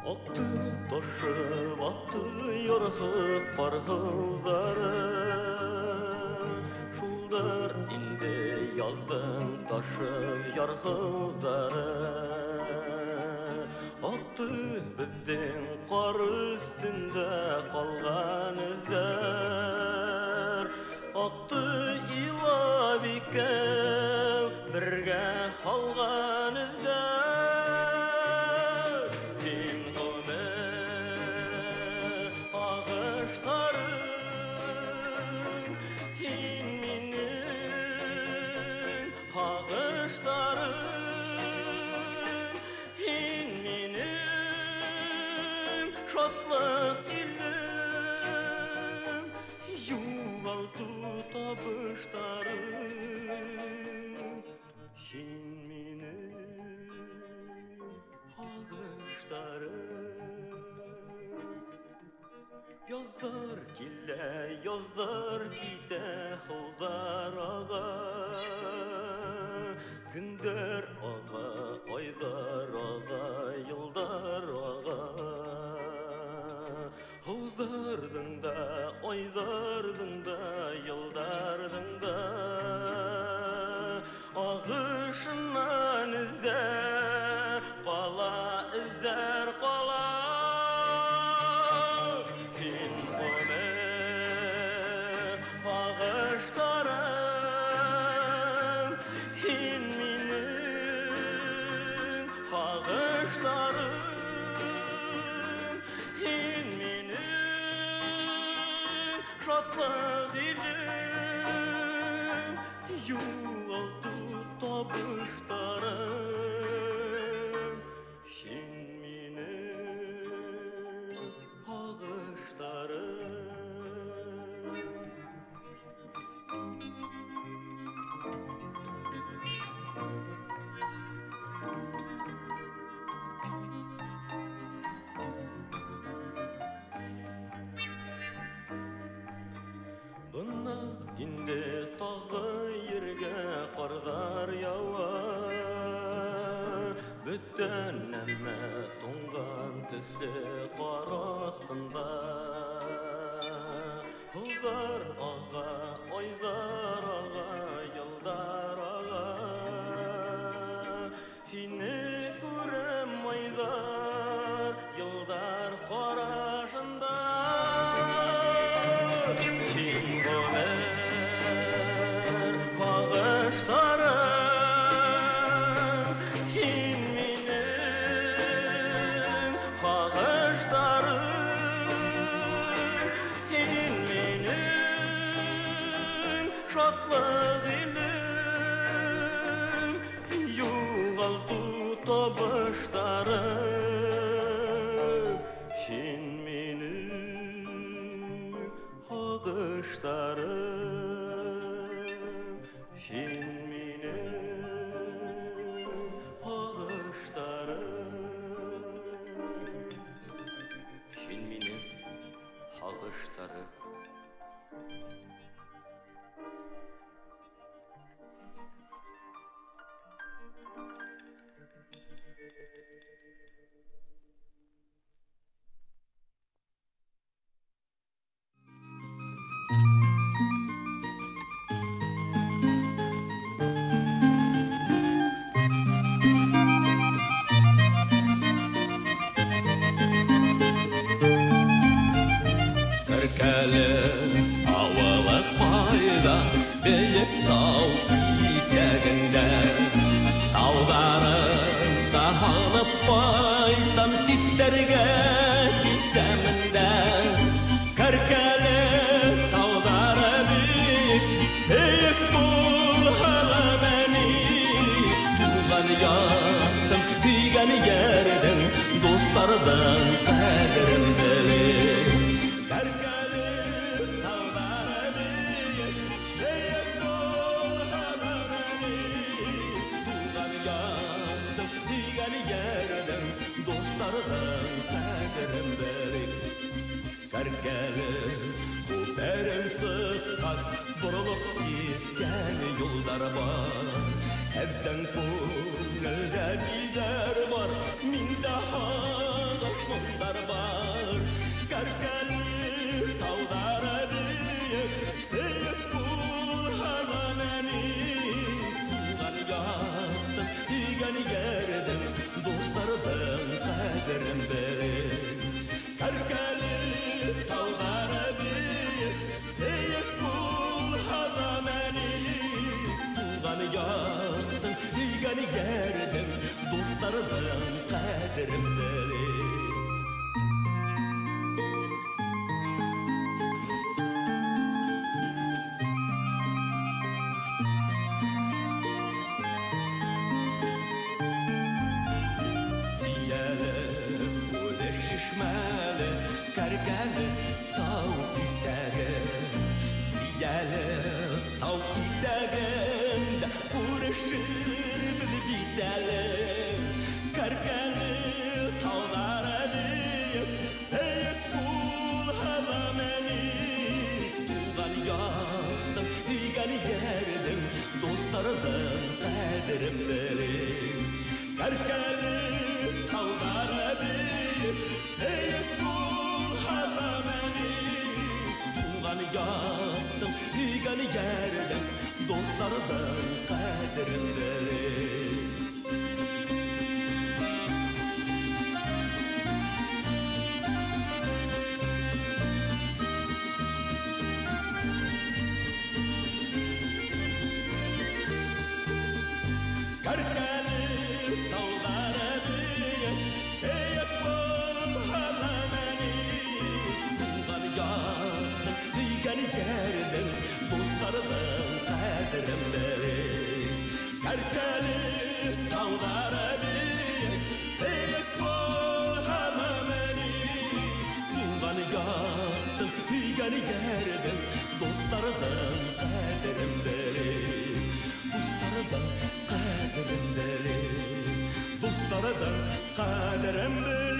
Aktı taşı battı yorğuk parhılları Şulдар indi yazdım taşı yarhılları Aktı bizden qar üstünde kalgan izler Aktı ilabike birge kalgan izler Şatlık ilim yuvaldı tabışlarım Şin minim ağışlarım Yazlar kille yazlar gide hıldar ağa Gündür ağa aylar ağa yıldar ağa Hıldardın da, oydardın da, yıldardın da Ağışından izler, qala izler, qala Din qome, ağışlarım Hin minin, ağışlarım Şatlık ilim yuvaldı tabışlarım Şin minim ağışlarım Buna indi tağı yerge qarlar yawa Bütün nemme toңgan tüsü qar astında Hıldar ağa, oylar ağa, yıldar ağa Hini көрем ayda, yıldar qarашында Şatlık ilim yuvaldı tabışlarım Şin minim ağışlarım Şin minim ağışlarım Şin minim ağışlarım Sirkeli havalık payda Büyük dağ itağında Dağların dağılıp baydan Sitlerge gitteminde Sirkeli dağları büyük Büyük bulhala beni Tuğlan yattım Tüygen yerden Dostlardan kaderim benim Dostlardan kaderim benim Kargelim bu berim sıkmaz Burulup gitken yollar var Evden ko'ngilda gider var Min daha doshman güzelim Karkalı tağlara deyip Eyip kul hava meni Tuğan yaktım, hüygen yerdim Dostlardan kaderim benim Karkalı tağlara deyip Eyip kul hava meni Tuğan yaktım, hüygen yerdim Dostlardan kaderim benim Karkalı tağlara deyip Eyip kul hava meni Tuğan yaktım, hüygen yerdim Dostlardan kaderim benim Karkalı tağlara deyip Eyip kul hava meni Tuğan yaktım, hüygen yerdim Dostlardan kaderim benim Dostlardan kaderim benim Dostlardan kaderim benim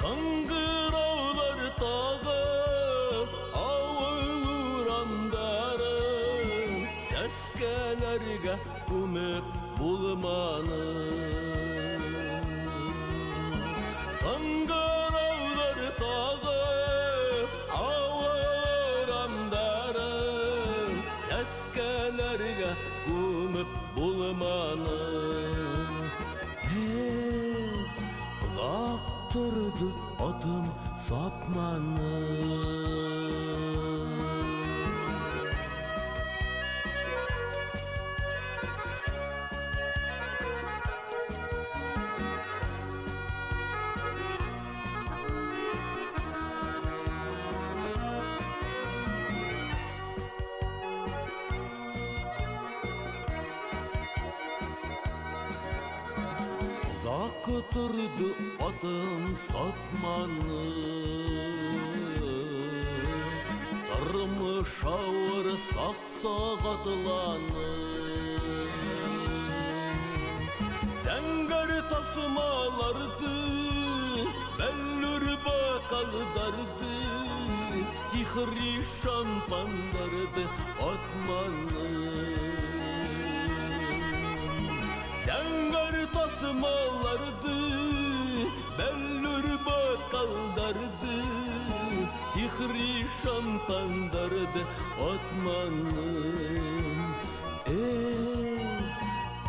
Kangıravlar tağı avuranları Seskelerge umip bulmanı Kangıravlar tağı avuranları Seskelerge umip bulmanı Turdu adım sapmanı Kuturdu adım satmanı Sarmış ağır saksağatlanı Zengər tasmalardı Bellür bakaldardı Sihri şampanlardı atmanı Zengər tasmalardı Bellür bakaldardı Sihri şampandardı atmanın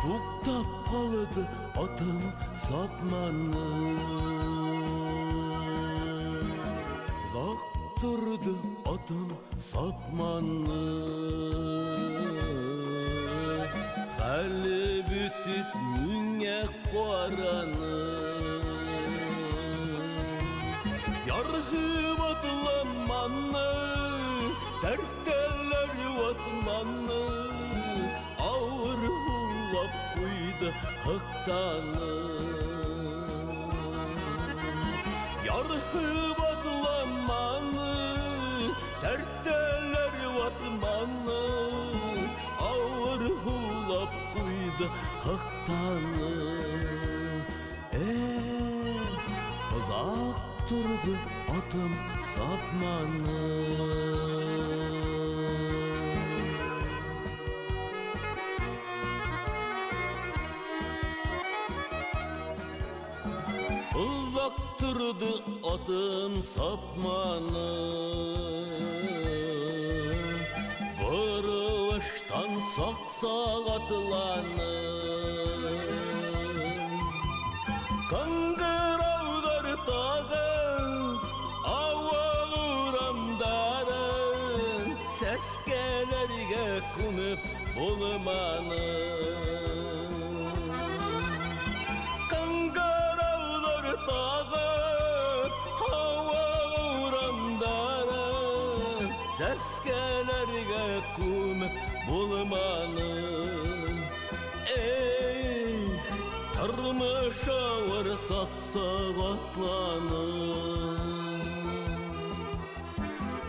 Tuktap kaldı atım sapmanın Daktırdı atım sapmanın Hali bütüp müne koranın Yargı vatlamanı Terteller vatmanı Ağır hullap kuydu hıktanı Yargı vatlamanı Terteller vatmanı Ağır hullap kuydu hıktanı Uzak durdu отым сапманы Ұзақ тұрды отым сапманы Бұрылыштан сақ-сақ атыланы Қаңғыраудар тағы ауа ұрамдарын Сәскелерге күміп болманы Қаңғыраудар тағы ауа ұрамдарын Сәскелерге күміп болманы Тұрмыш ауыр сақ-сақ атланы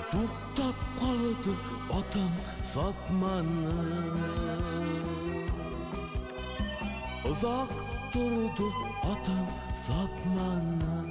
Тоқтап қалды отым сапманы Ұзақ тұрды отым сапманы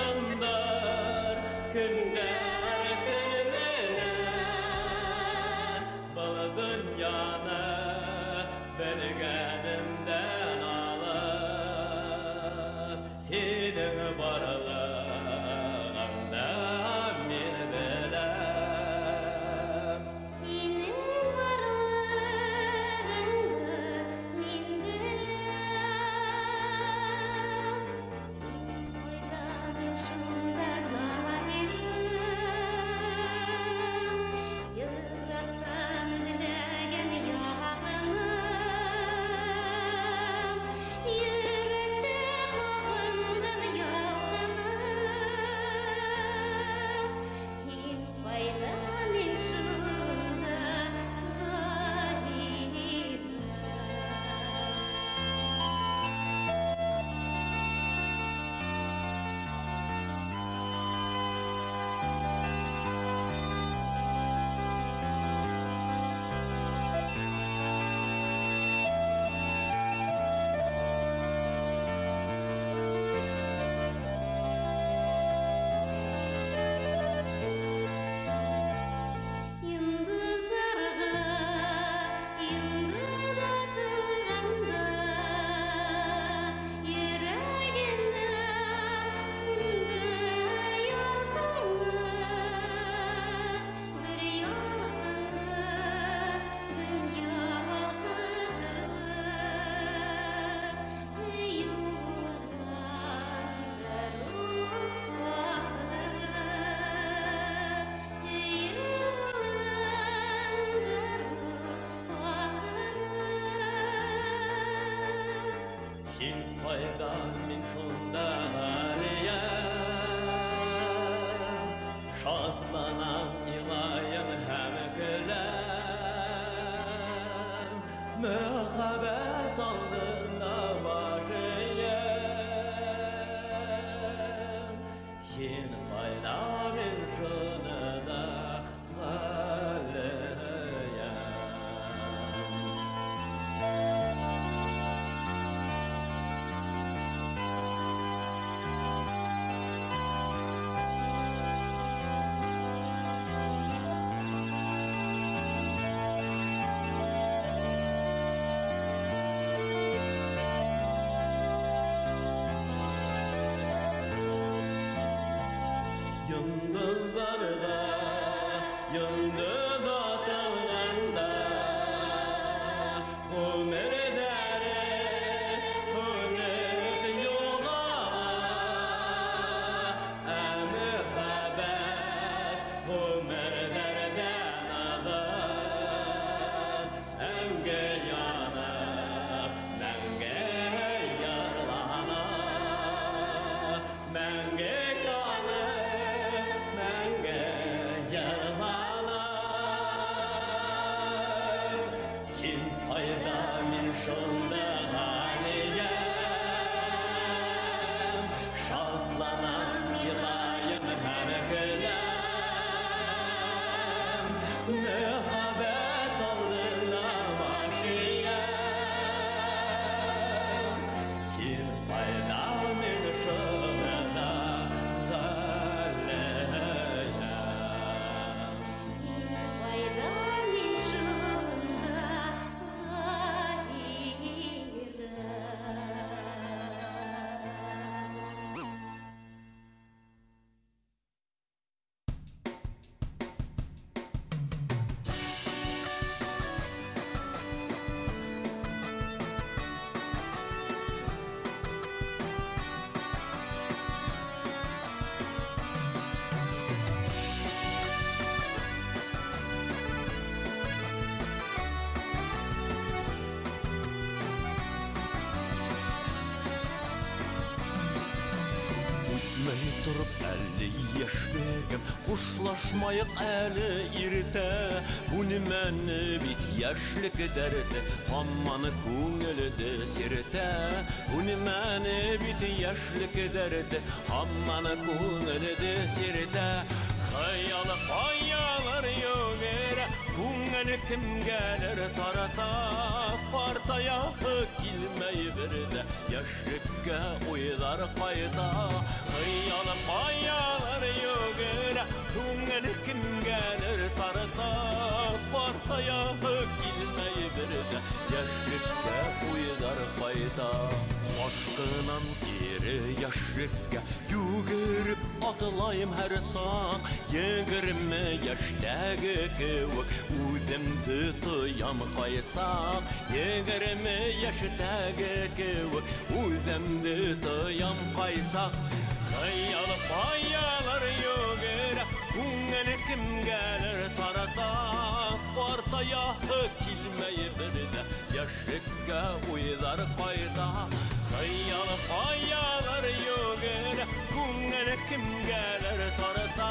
Isıraşanlar günler günmene Balı dünyana belgenimden alır Hidin varlığında min bilem Hidin varlığında Qaydan min şunda haliyem Şadlanan ilayım hem gülem Mühabbet aldığında varıyem Yin qayda min şunda haliyem Yıldızlarda, yıldız atılanda Ömürleri, ömür yola Mühabbet, ömürlerden alır Enge yanır, menge yaralanır Menge Mühabbet aldığına başıyem Kim fayda min şunada zaleyem Kim fayda min şunda zahirem Үтмей тұрып әлі ешкім Құшылашмайық әлі ирте Бұны мәні бит яшлік дәрді Хамманы көңілді серте Бұны мәні бит яшлік дәрді Хамманы көңілді серте Қаялы қаялар йөгері Көңіл кім кәлір тарата Партаяқы келмей бірді Яшлікке ойдар қайда Қаялы қаялар йөгері Көңіл кім кәлір тарата Партаяқы келмей бірді Яшлікке ойдар қайда Aşkınan geri yaşlıkka Yügürüp atılayım her sağ 20 yaştagi kıvık Udimdi tıyam kaysak 20 yaştagi kıvık Udimdi tıyam kaysak Hayyalı payalar yögere Kungen kim gelir tarata Ortaya kilmeyi birde Yaşlıkka uydar kayda Hayyalı payalar yögere Kungen kim gelir tarata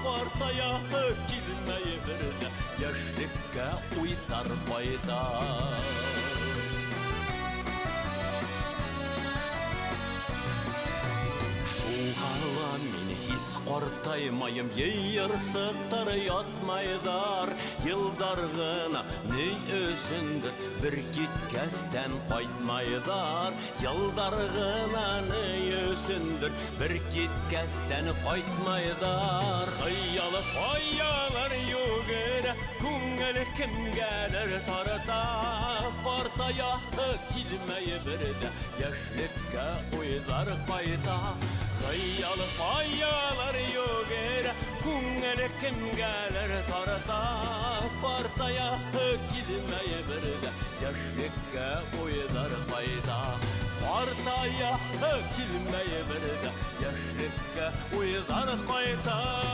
Ortaya kilmeyi birde Yaşlıkka uydar kayda Шуғала мен хис қортаймайым Ейірсіқтір ятмайдар Елдарғына ней өсіндір Бір кеткәстен қайтмайдар Елдарғына ней өсіндір Бір кеткәстен қайтмайдар Қиялы қаялар йөгері Көңіл кім кәлір тарата Партаяқы келмей бірді Яшлікке ойдар қайта Hayyalı payalar yögere Kungen kim gelir tarata Partaya gilmeye birde Yaşlıkka uydar kayda Partaya gilmeye birde Yaşlıkka uydar kayda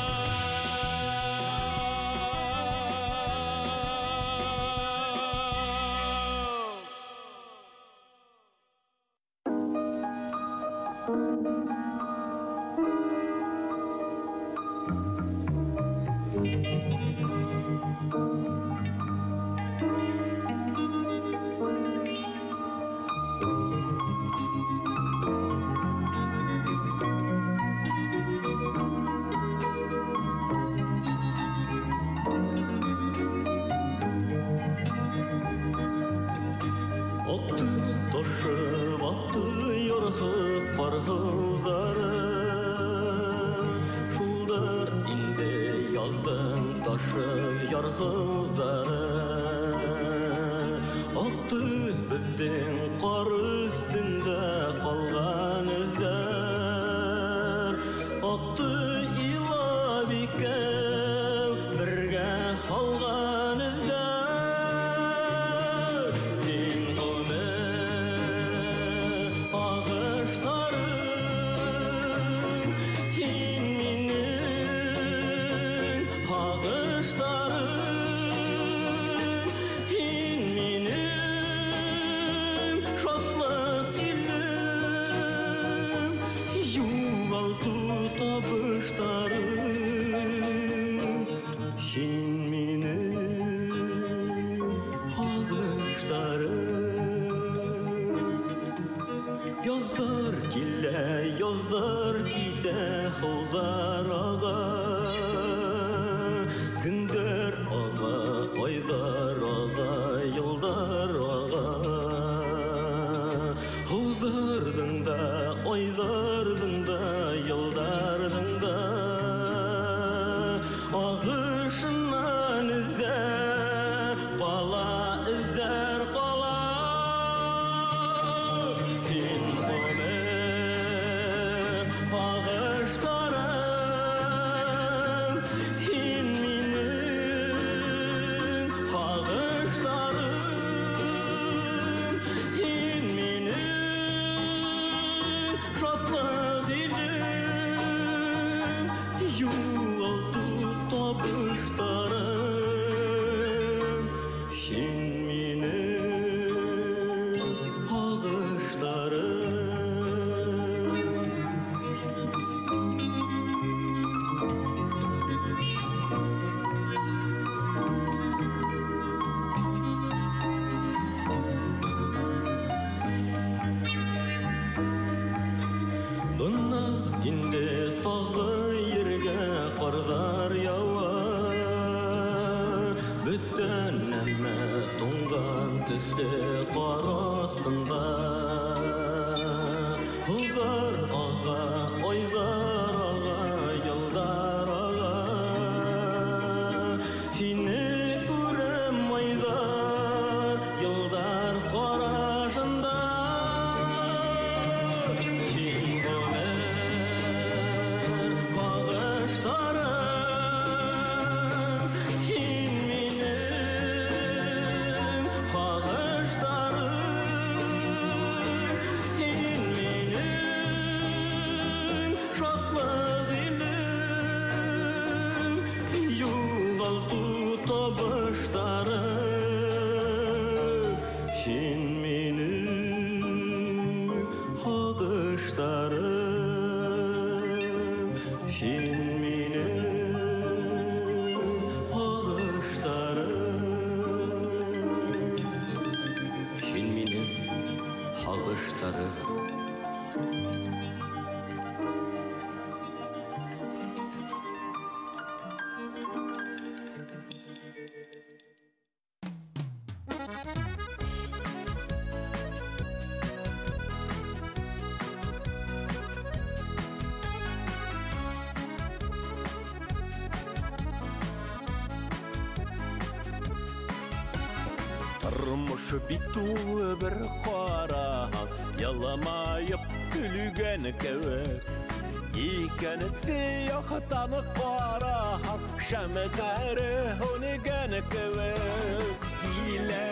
Тұрмыш биту бір қараң, яламайып күлген кәуек. Екені сияқтаны қараң, шәмітәрі өнеген кәуек. Келе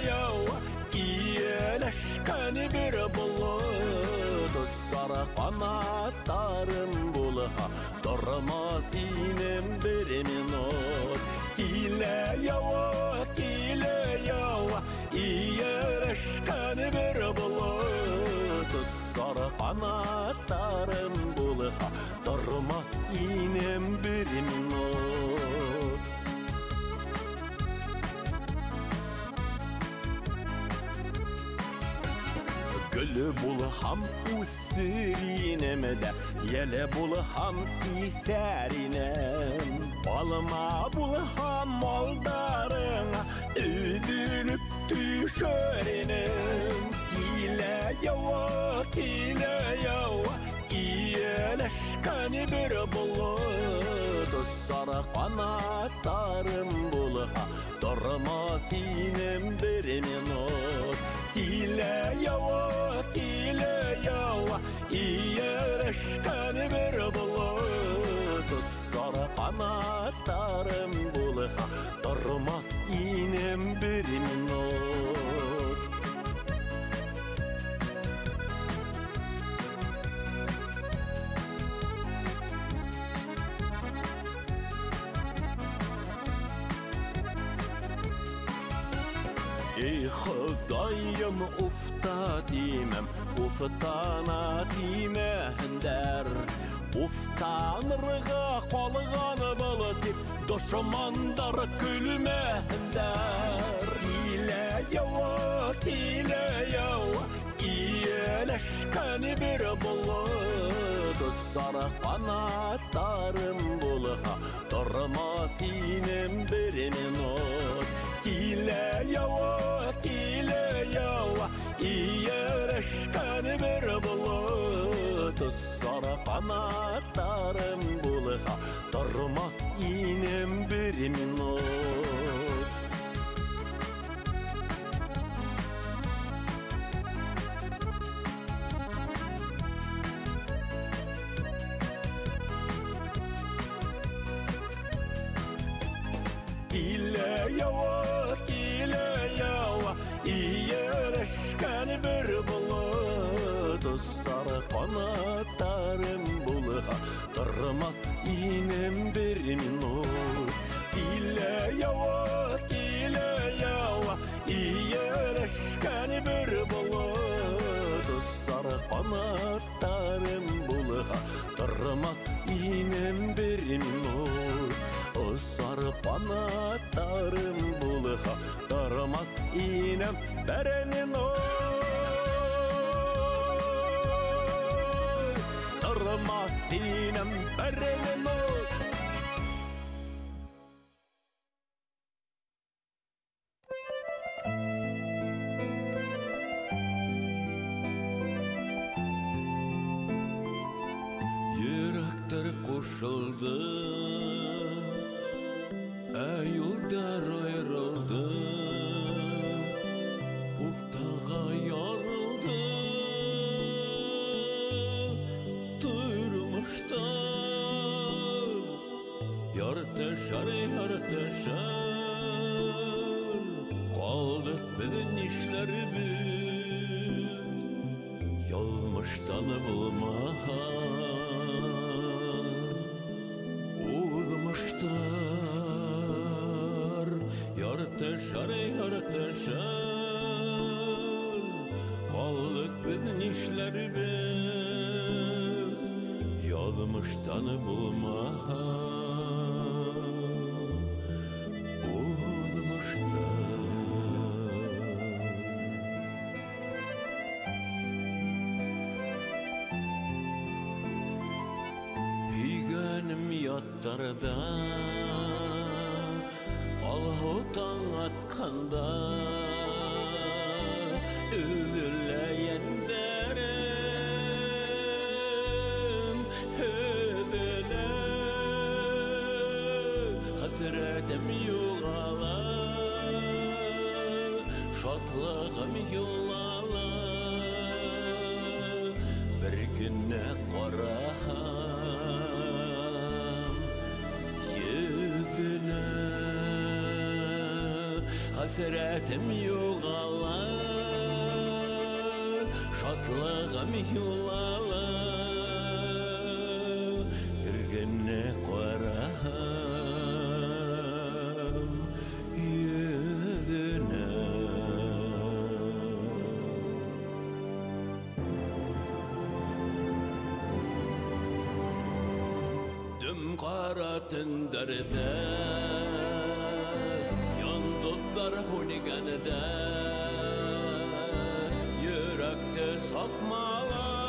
яуа, иеләшкен бір бұлыд, сары қанаттарым бұлыға, тұрмас инем бір минут. Келе яуа, иеләшкен бір бұлыд, inem bir minut. Gülü bulham usirinemede, yele bulham iserinem. Balma bulham moldarına, üzülüp düşerim. Kile yava, iyeleşken bir bulut. Sarı kanatlarım bulha, durmaz inem bir minut. Kile yava, iyeleşken bir bulut. Sarı kanatlarım bulha, durmaz inem bir minut. Ey Xudayım ufta dimem, uftana dimehender. Uftanırga kolğanı bılıtip, düşmanlar külmehender. Kile yava, iyeleşken bir bulut. Sarı kanatlarım bulha, durmaz inem bir minut. Kile yava, iyeleşken bir bulut. Sarı kanatlarım bulha, durmaz inem bir minut. Kile yava, iyeleşken bir bulut. Sarı kanatlarım bulha, durmaz inem bir minut. Kile yava, iyeleşken bir bulut. Sarı kanatlarım bulha, durmaz inem bir minut. Sarı kanatlarım bulha, durmaz inem bir minut. Durmaz inem bir minut. Yürekler koşuldu, yollar ayrıldı. Uftağa yarıldı, durmuşlar. Yartışar, kaldık bizim işlerimiz. Yolmuştan bulmaha, uğulmuşlar. Yartışar, kaldık bizim işlerimiz. Yolmuştan bulmaha, yattarda Allah'tan atkanda üzüleyen derim hüdüle hasretim yuğala şatlığım yolala bir günne qaraham yüzüne hasretim yuğala şatlığım yolala bir günne qaraham yüzüne. qara tenderde yondutlar huniganida yürekte sakmalay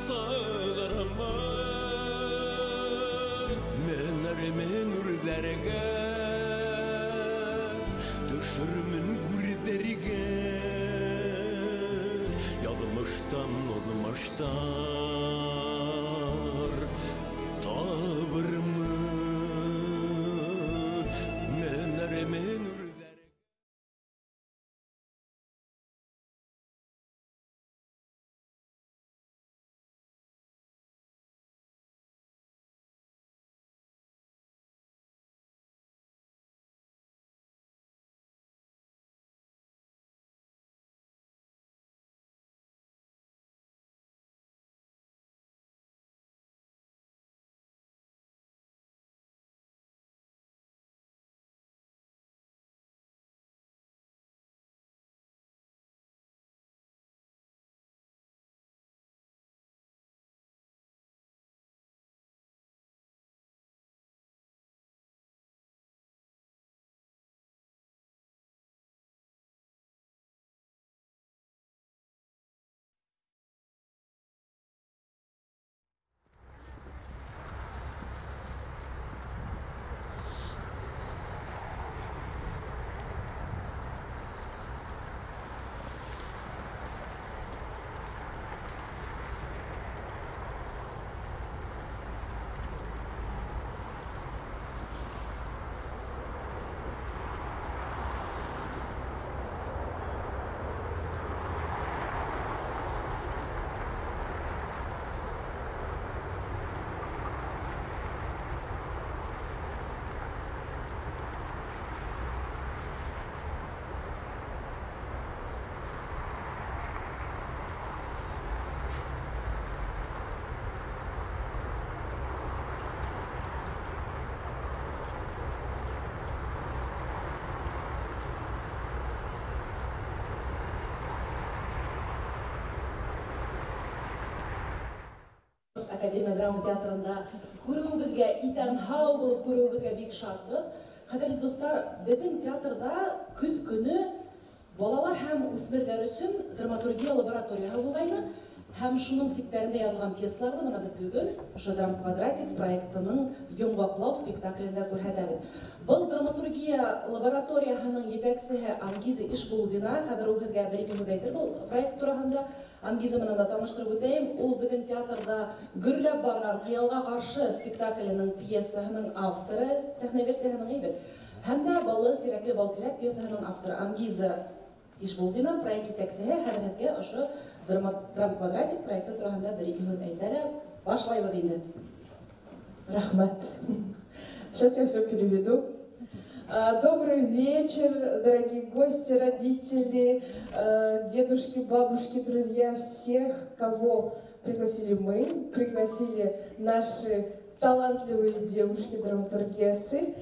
sığırma menerimin ürlerge düşürümün guriderige yalmıştan olmuşlar tabırımı menerimin ürlerge Академия драма театрында күрүүбүзгө итен хау болуп көрүүбүзгө бик шатбыз. Кадірлі достар, біздің театрда күз күні балалар һәм үсмерлер үшін драматургия лабораториясы болғайны, һәм шуның сиктәрендә язылган пьесаларны мына без бүген ошо драм квадратик проектының Йомгаклау спектаклендә күрһәтәбез. Бұл драматургия лабораториясының җитәкчесе Ангиза Ишбулдина, хәзер ул һеҙгә бер-ике һүз әйтер был проект тураһында. Ангиза менән дә таныштырып үтәйем. Ул безнең театрда гөрләп барган Хыялга каршы спектакленең пьесаһының авторы, сәхнә версияһының әйбәт. Һәм дә Балы тирәкле Балтирәк пьесаһының авторы Ангиза Ишбулдина проект җитәкчесе хәзергә ошо драм квадратик проекты тураһында бер-ике һүз әйтәләр. Башлайбыз инде. Рахмат. Сейчас я все переведу. Добрый вечер, дорогие гости, родители, дедушки, бабушки, друзья, всех, кого пригласили мы, пригласили наши талантливые девушки-драматургессы.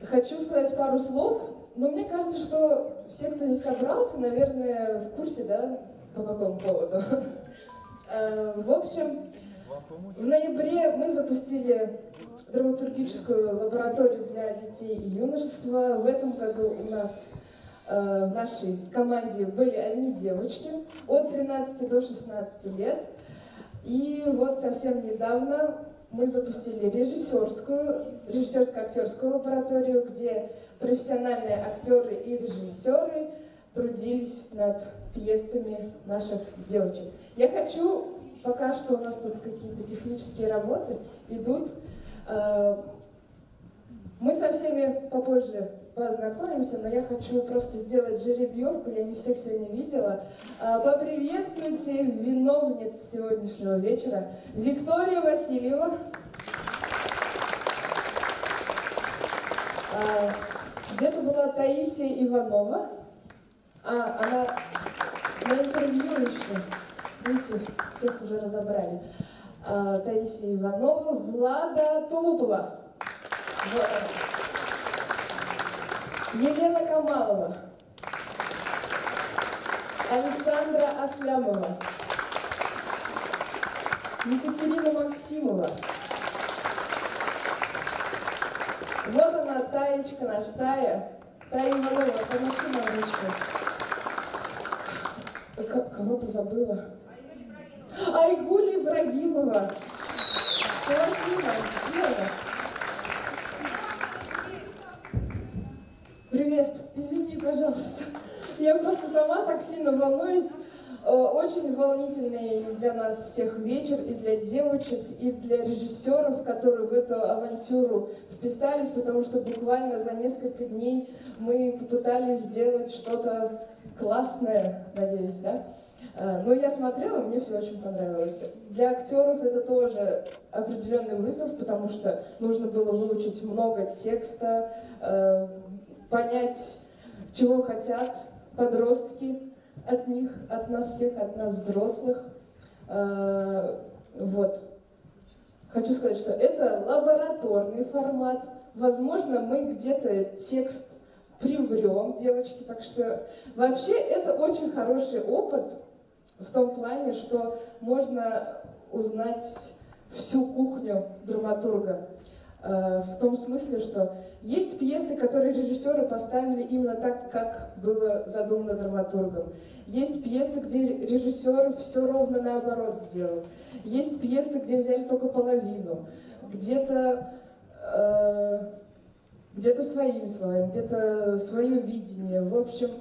Хочу сказать пару слов, но мне кажется, что все, кто здесь собрался, наверное, в курсе, да, по какому поводу. В общем, в ноябре мы запустили драматургическую лабораторию для детей и юношества. В этом году у нас в нашей команде были одни девочки от 13 до 16 лет. И вот совсем недавно мы запустили режиссерско-актерскую лабораторию, где профессиональные актеры и режиссеры трудились над пьесами наших девочек. Я хочу, пока что у нас тут какие-то технические работы идут, мы со всеми попозже познакомимся, но я хочу просто сделать жеребьевку, я не всех сегодня видела. Поприветствуйте виновниц сегодняшнего вечера. Виктория Васильева. Где-то была Таисия Иванова. Она на интервью еще. Видите, всех уже разобрали. Таисия Иванова, Влада Тулупова. Елена Камалова, Александра Аслямова, Екатерина Максимова. Вот она, Таечка наша, Тая. Тая Иванова, помаши нам ручку. Кого-то забыла. Айгуль Ибрагимова. Помаши нам, где она? Привет, извини, пожалуйста. Я просто сама так сильно волнуюсь. Очень волнительный для нас всех вечер, и для девочек, и для режиссеров, которые в эту авантюру вписались, потому что буквально за несколько дней мы попытались сделать что-то классное, надеюсь, да? Но я смотрела, мне все очень понравилось. Для актеров это тоже определенный вызов, потому что нужно было выучить много текста, понять, чего хотят подростки от них, от нас всех, от нас взрослых. Вот. Хочу сказать, что это лабораторный формат. Возможно, мы где-то текст приврем, девочки. Так что вообще это очень хороший опыт в том плане, что можно узнать всю кухню драматурга. В том смысле, что есть пьесы, которые режиссеры поставили именно так, как было задумано драматургом. Есть пьесы, где режиссер все ровно наоборот сделал. Есть пьесы, где взяли только половину. Где-то своими словами, где-то свое видение. В общем,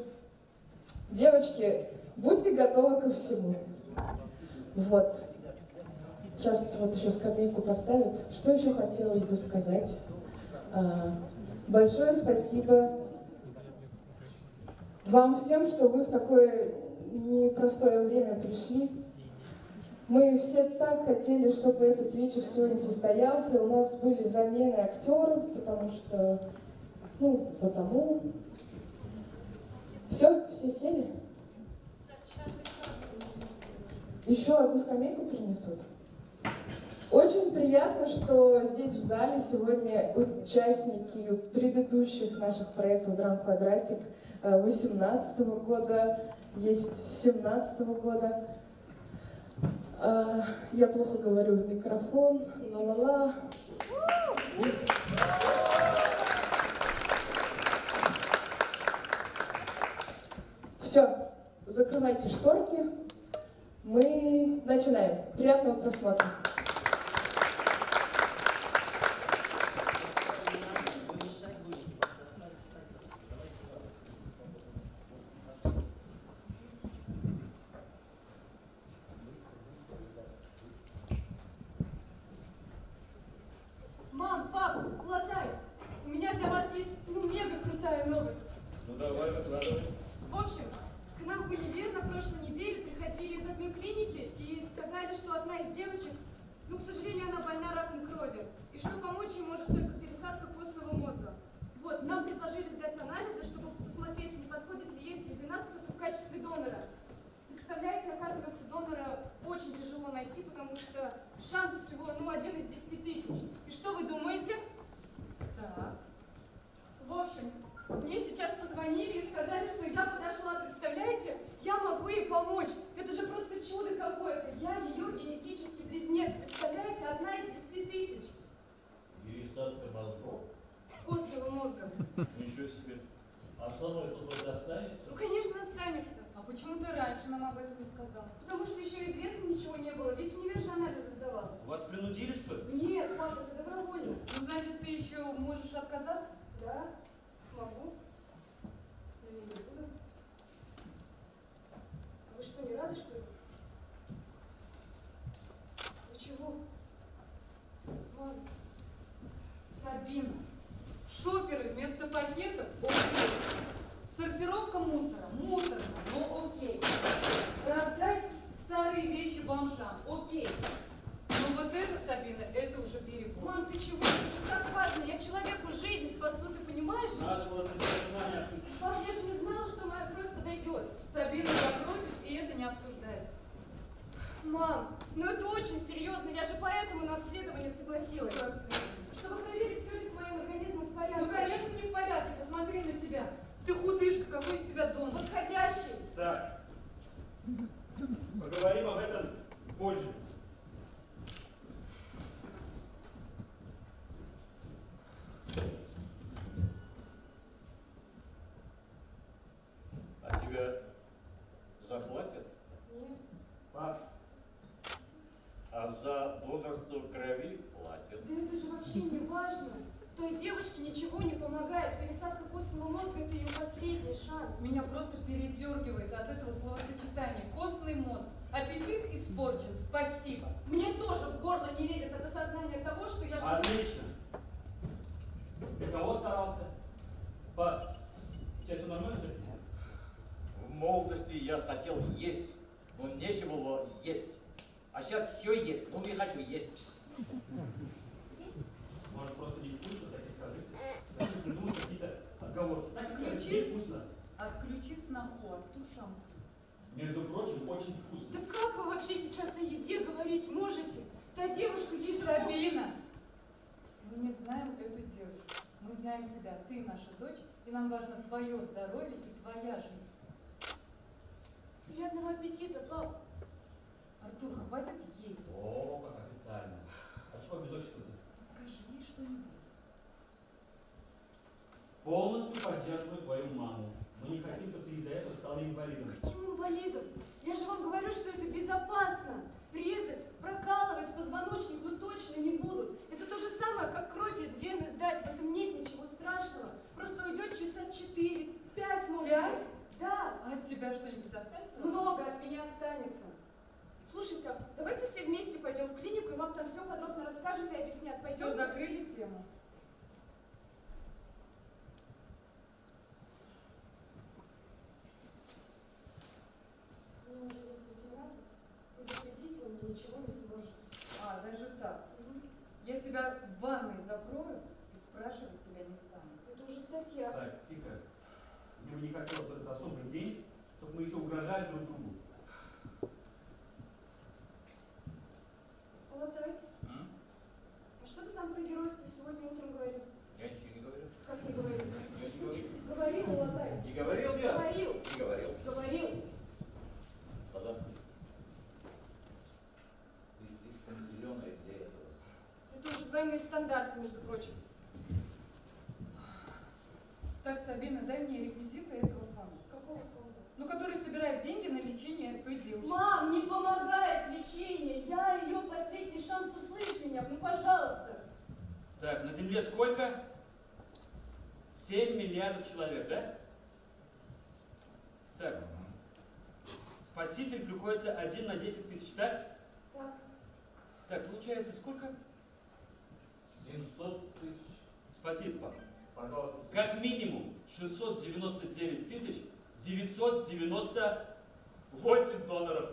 девочки, будьте готовы ко всему. Вот. Сейчас вот еще скамейку поставят. Что еще хотелось бы сказать? Большое спасибо вам всем, что вы в такое непростое время пришли. Мы все так хотели, чтобы этот вечер сегодня состоялся. У нас были замены актеров, потому что... потому... Все сели? Еще одну скамейку принесут. Очень приятно, что здесь в зале сегодня участники предыдущих наших проектов «Драм Квадратик» 2018 года, есть 2017 года. Я плохо говорю в микрофон, ла-ла-ла. Все, закрывайте шторки. Мы начинаем. Приятного просмотра. Мам, пап, глотай! У меня для вас есть, мега крутая новость. Ну давай, выкладывай. В общем, к нам в универ на прошлой неделе приходили из одной клиники и сказали, что одна из девочек, к сожалению, она больна раком крови, и что помочь ей может только пересадка костного мозга. Вот, нам предложили сдать анализы, чтобы посмотреть, не подходит ли ей среди нас кто-то в качестве донора. Представляете, оказывается, донора очень тяжело найти, потому что шанс всего, 1 из 10 тысяч. И что вы думаете? Так. В общем, мне сейчас позвонили и сказали, что я подошла, представляете? Я могу ей помочь. Это же просто чудо какое-то. Я ее генетический близнец. Представляете, 1 из 10 тысяч. Пересадка мозгов? Костного мозга. Ничего себе. А со мной тут хоть останется? Конечно, останется. А почему ты раньше нам об этом не сказал? Потому что еще известно ничего не было. Весь универ же анализы сдавал. Вас принудили, что ли? Нет, папа, это добровольно. Значит, ты еще можешь отказаться? Да, могу. Но я не буду. А вы что, не рады, что ли? Вы чего? Мам. Сабина, шоперы вместо пакетов — окей. Сортировка мусора — мусорно, но окей. Раздать старые вещи бомжам — окей. Но вот это, Сабина, это уже перебор. Мам, ты чего? Это же так важно. Я человеку жизнь спасу, ты понимаешь? Надо было сначала знания обсудить. Пап, я же не знала, что моя кровь подойдет. Сабина, я против, и это не обсуждается. Мам, это очень серьезно. Я же поэтому на обследование согласилась. Чтобы проверить, все ли с моим организмом в порядке. Ну, конечно, не в порядке. Посмотри на себя. Ты худышка, какой из тебя донор. Подходящий. Так. Поговорим об этом позже. крови платят. Да это же вообще не важно. Той девушке ничего не помогает. Пересадка костного мозга – это ее последний шанс. Меня просто передергивает от этого словосочетания. Костный мозг. Аппетит испорчен. Спасибо. Мне тоже в горло не лезет от осознания того, что я живу... Отлично. Для кого старался? Па, тебя все нормально с этим? В молодости я хотел есть, но нечего было есть. А сейчас все есть, но не хочу есть. Может, просто невкусно, так и скажите. Зачем придумать какие-то отговорки? Так и скажите, Отключись. невкусно. Отключи сноху, Артур шампур. Между прочим, очень вкусно. Да как вы вообще сейчас о еде говорить можете? Та девушка, ей же... Сабина! Мы не знаем эту девушку. Мы знаем тебя. Ты наша дочь, и нам важно твое здоровье и твоя жизнь. Приятного аппетита, пап. Артур, хватит есть. О, как официально. А что без отчества-то? Скажи ей что-нибудь. Полностью поддерживаю твою маму. Мы не хотим, чтобы ты из-за этого стала инвалидом. Каким инвалидом? Я же вам говорю, что это безопасно. Резать, прокалывать позвоночник, ну точно не будут. Это то же самое, как кровь из вены сдать. В этом нет ничего страшного. Просто уйдет часа 4-5, может 5? быть. Да. А от тебя что-нибудь останется? Много от меня останется. Слушайте, а давайте все вместе пойдем в клинику, и вам там все подробно расскажут и объяснят. Все, Пойдемте? закрыли тему. Мне уже есть 18, и запретить вы мне ничего не сможете. А, даже так. Я тебя в ванной закрою и спрашивать тебя не стану. Это уже статья. Так, тихо. Мне бы не хотелось в этот особый день, чтобы мы еще угрожали друг другу. Алатай, а что ты там про геройство сегодня утром говорил? Я ничего не говорю. Как не говорил? Я не говорю. Говорил, Алатай. Не говорил я? Говорил. Не говорил. Говорил. Тогда ты слишком зеленая для этого. Это уже двойные стандарты, между прочим. Так, Сабина, дай мне реквизиты этого фонда. Какого фонда? Ну, который собирает деньги на лечение той девушки. Мам, не помогает лечение. Я ее последний шанс, услышь меня, ну пожалуйста. Так, на Земле сколько? 7 миллиардов человек, да? Так. Спаситель приходится 1 на 10 тысяч, так? Так. Так, получается сколько? 700 тысяч. Спасибо, папа. Пожалуйста. Как минимум 699 тысяч 998 доноров.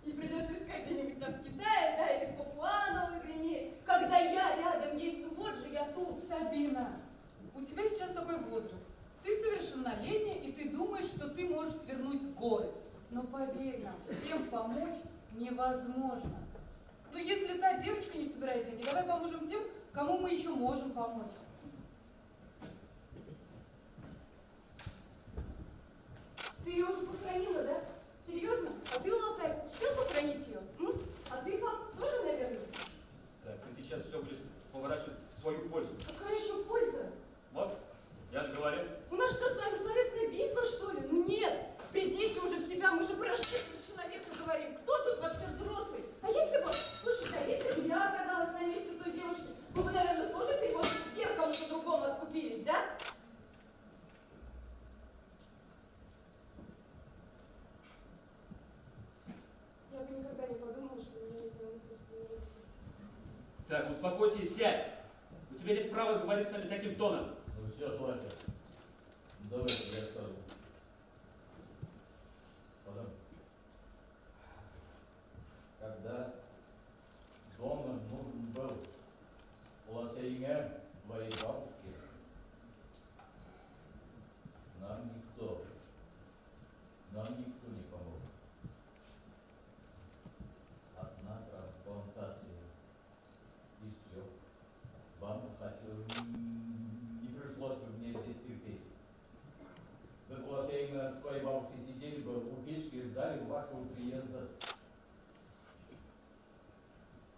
И придется искать где-нибудь там в Китае, да, или в Папуа-Новой Гвинее. Когда я рядом есть, ну вот же я тут. Сабина, у тебя сейчас такой возраст. Ты совершеннолетняя, и ты думаешь, что ты можешь свернуть горы. Но поверь нам, всем помочь невозможно. Но если та девочка не собирает деньги, давай поможем тем, кому мы еще можем помочь. Ты ее уже похоронила, да? Серьезно? А ты, Алатай, успел похоронить ее? А ты, пап, тоже, наверное? Так, ты сейчас все будешь поворачивать в свою пользу. Какая еще польза? Вот, я же говорил. У нас что, с вами словесная битва, что ли? Ну нет, придите уже в себя, мы же про жизнь человека говорим. Кто тут вообще взрослый? А если бы, слушайте, а если бы я оказалась на месте той девушки, вы бы, наверное, тоже переводили вверх, кому-то другому откупились, да? Я бы никогда не подумала, что меня не поймут собственные родители. Так, успокойся и сядь. У тебя нет права говорить с нами таким тоном. Ну все, хватит. Давайте я скажу. Потом. Когда донор нужен был полосенье твоей бабушки, нам никто не помог. Одна трансплантация. И все. Вам не пришлось бы мне здесь терпеть. Вы именно с твоей бабушкой сидели бы у печки и ждали вашего приезда.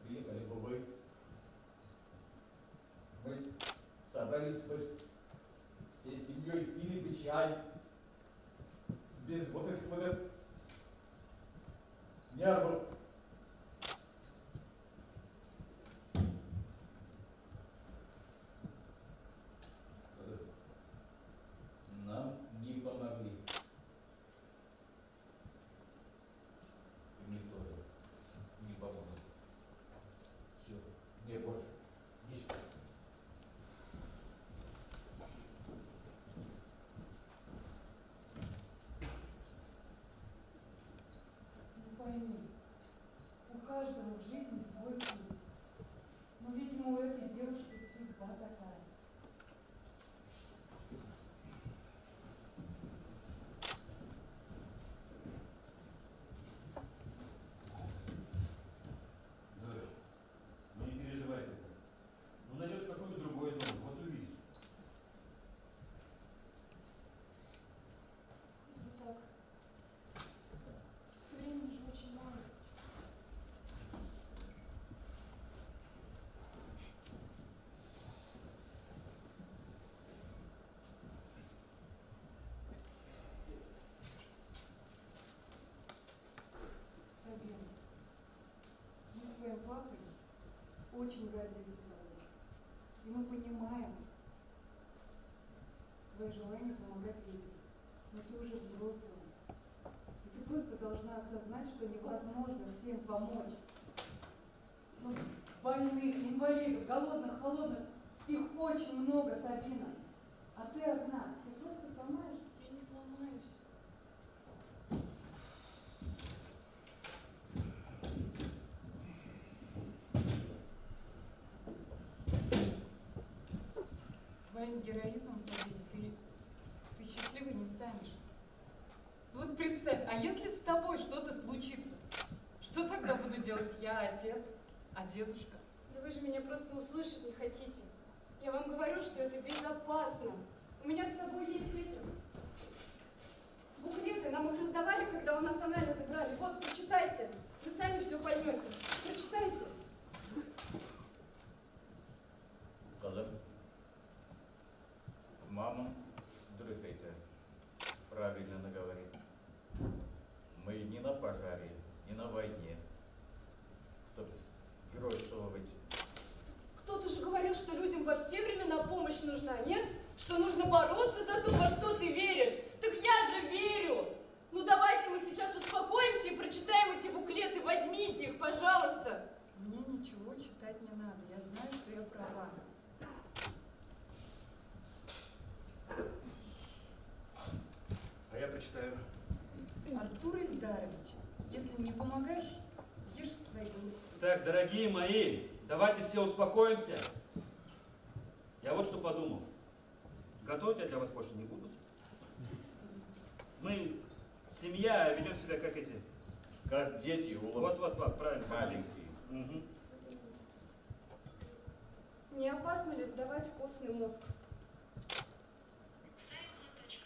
Приехали бы вы. Мы собрались бы всей семьей, пили бы чай. Без вот этих вот нервов. очень гордимся тобой. И мы понимаем твое желание помогать людям. Но ты уже взрослая. И ты просто должна осознать, что невозможно всем помочь. Ну, больных, инвалидов, голодных, холодных. Их очень много, Сабина. А ты одна. Ты просто сломаешься. Я не сломаюсь. Твоим героизмом, Сабина, ты счастливой не станешь. Вот представь, а если с тобой что-то случится, что тогда буду делать я, отец, а дедушка? Да вы же меня просто услышать не хотите. Я вам говорю, что это безопасно. У меня с тобой есть эти буклеты. Нам их раздавали, когда у нас анализы брали. Вот, прочитайте. Вы сами все поймете. Прочитайте. Кадам. Мама, дрыхай-то. Правильно она говорит. Мы не на пожаре, не на войне, чтобы геройствовать. Кто-то же говорил, что людям во все времена помощь нужна, нет? Что нужно бороться за то, во что ты веришь. Так я же верю! Ну давайте мы сейчас успокоимся и прочитаем эти буклеты. Возьмите их, пожалуйста. Мне ничего читать не надо. Я знаю, что я права. А я прочитаю. Артур Ильдарович, если не помогаешь, ешь свои голубцы. Так, дорогие мои, давайте все успокоимся. Я вот что подумал. Готовить я для вас больше не буду. Мы, семья, ведем себя как эти. Как дети, Вот, пап, правильно. Как дети. маленькие. Угу. Не опасно ли сдавать костный мозг? Сайт good.ru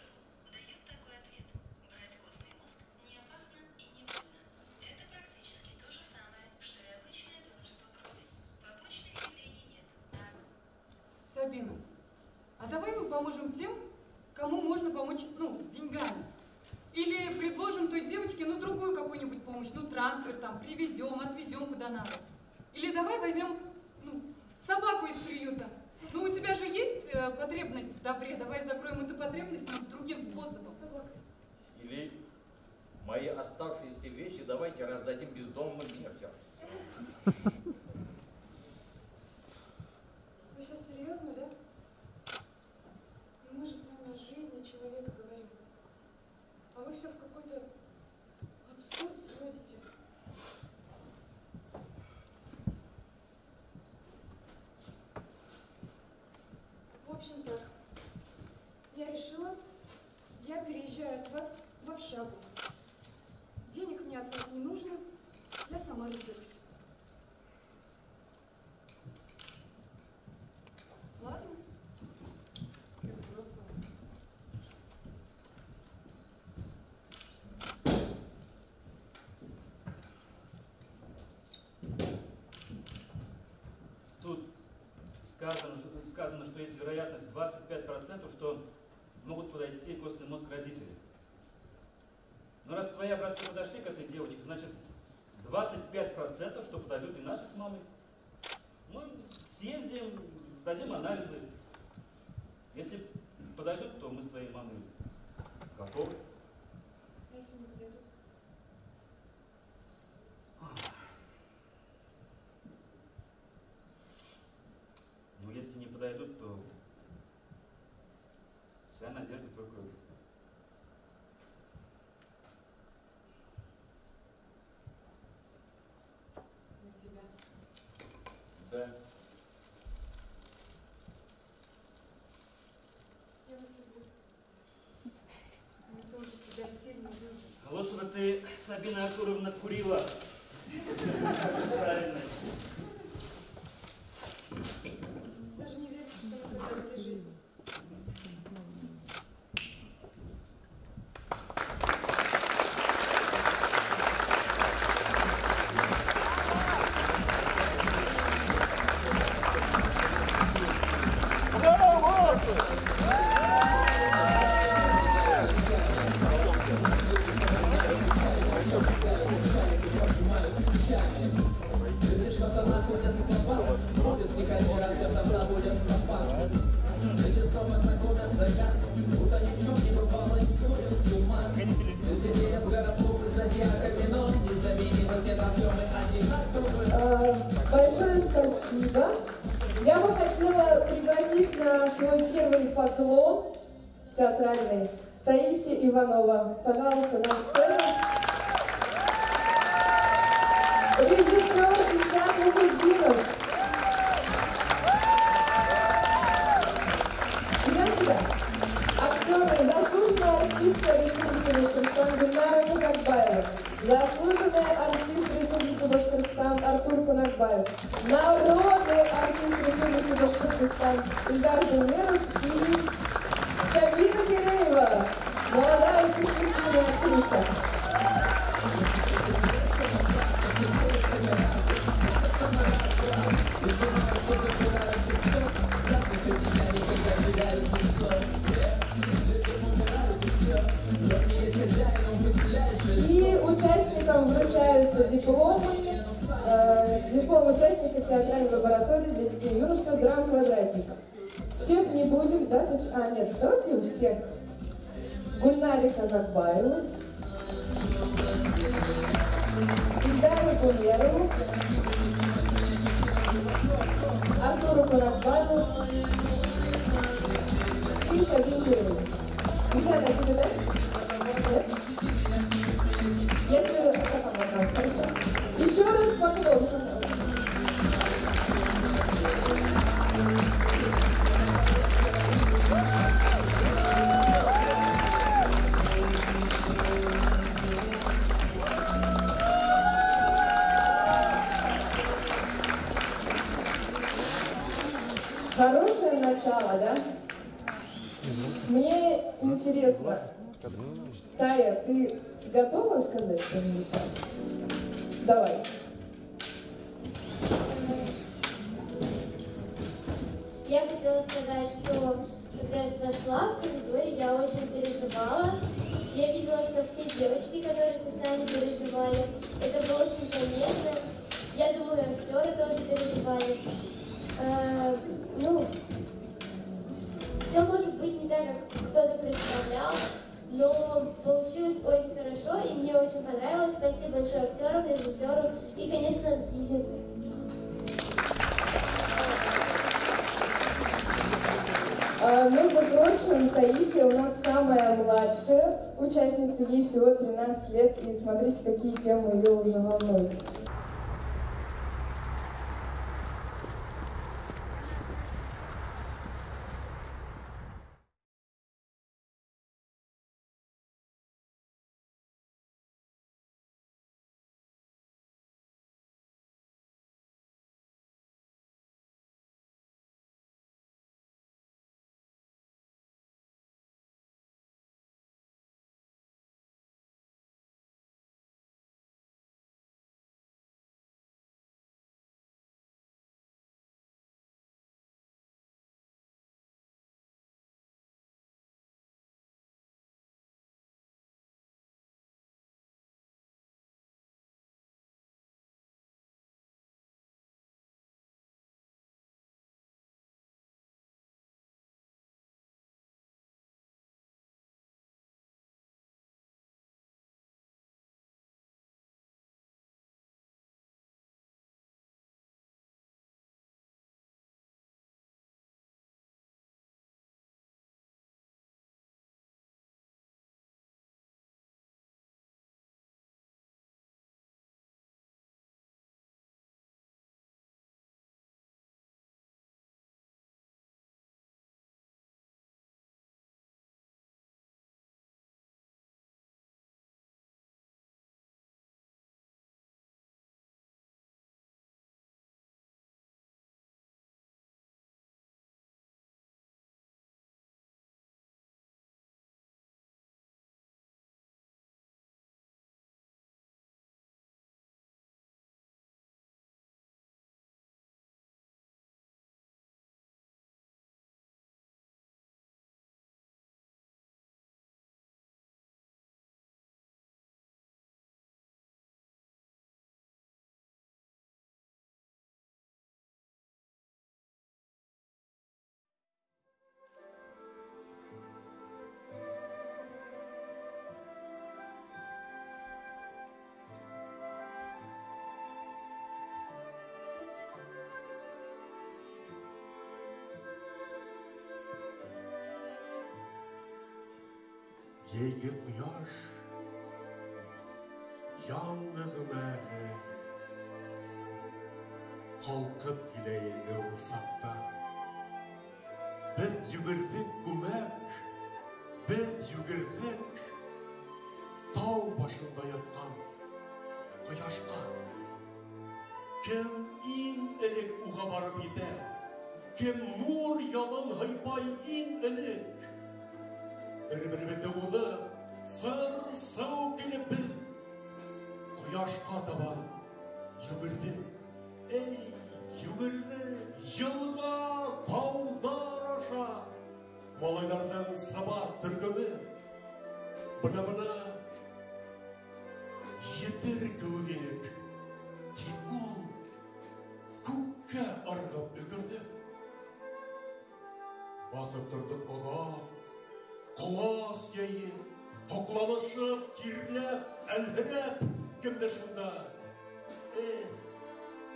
дает такой ответ. Брать костный мозг не опасно и не больно. Это практически то же самое, что и обычное донорство крови. Побочных явлений нет. Так. Сабина, а давай мы поможем тем, кому можно помочь, деньгами. Или предложим той девочке, другую какую-нибудь помощь, трансфер там, привезем, отвезем куда надо. Или давай возьмем, собаку из приюта. У тебя же есть потребность в добре, давай закроем эту потребность, но другим способом. Собака. Или мои оставшиеся вещи давайте раздадим бездомным немцам. Вы сейчас серьезно, да? Мы же с вами о жизни человека говорим. А вы все в какой-то абсурд сводите. В общем так, я решила, я переезжаю от вас в общагу. Денег мне от вас не нужно, я сама разберусь. Ладно? Ты взрослая. Тут сказано, что есть вероятность 25%, что могут подойти костный мозг родителей. Но раз твои образцы подошли к этой девочке, значит 25%, что подойдут и наши с мамой. Мы съездим, сдадим анализы. Если подойдут, то мы с твоей мамой готовы. А если не подойдут? Но если не подойдут, то вся надежда только На тебя. Да. Я вас люблю. Мне тоже тебя сильно люблю. лучше бы ты, Сабина Артуровна, курила. Правильно. Даже не верите, что мы когда-то жизнь. Ты ж Большое спасибо. Я бы хотела пригласить на свой первый поклон театральный Таисия Иванова. Пожалуйста, на сцену. Режиссер Ильшат Мухуддинов. Идем сюда. Актеры, заслуженная артистка Республики Башкортостан Гульнара Казакбаева, заслуженный артист Республики Башкортостан Артур Кунакбаев, народный артист Республики Башкортостан Ильдар Гумеров и Сабина Киреева, молодая перспективная актриса. И участникам вручаются дипломы. Диплом участника театральной лаборатории для детей и юношества «Драм Квадратик». Всех не будем, да? Нет, давайте у всех. Гульнаре Казакбаеву, Ильдару Гумерову, Артуру Кунакбаеву и Сабине Кирееву. Девчата, тебе дать? Нет? Я тебе дам. Хорошо. Еще раз поклон. Хорошее начало, да? Мне интересно, Тая, ты готова сказать что-нибудь? Давай. Я хотела сказать, что когда я сюда шла в коридоре, я очень переживала. Я видела, что все девочки, которые писали, переживали. Это было очень заметно. Я думаю, актеры тоже переживали. Все может быть не так, как кто-то представлял, но получилось очень хорошо, и мне очень понравилось. Спасибо большое актерам, режиссеру и, конечно, Лизе. Между прочим, Таисия у нас самая младшая участница, ей всего 13 лет, и смотрите, какие темы ее уже волнуют. Ейге құяш, яңғығым әлі, қалқып келейіні ұлсақта. Біз жүгірдік көмек, біз жүгірдік, тау башында ятқан құяшқа. Кем ең ілік уға барып еді, кем нұр ялан хайпай ең ілік. Бір-бірімізді ұлы, сыр-сау келіп біз құяшқа табан жүгірді. Ей, жүгірді, жылға таудар аша, малайлардың сабар түргімі. Бұна-бұна жетір көгенек, тек ол көкке арғып үлгірді. Басып тұрдық оға, құлас ейін, тоқланышып, тирлеп, әлгіреп, кімді шында.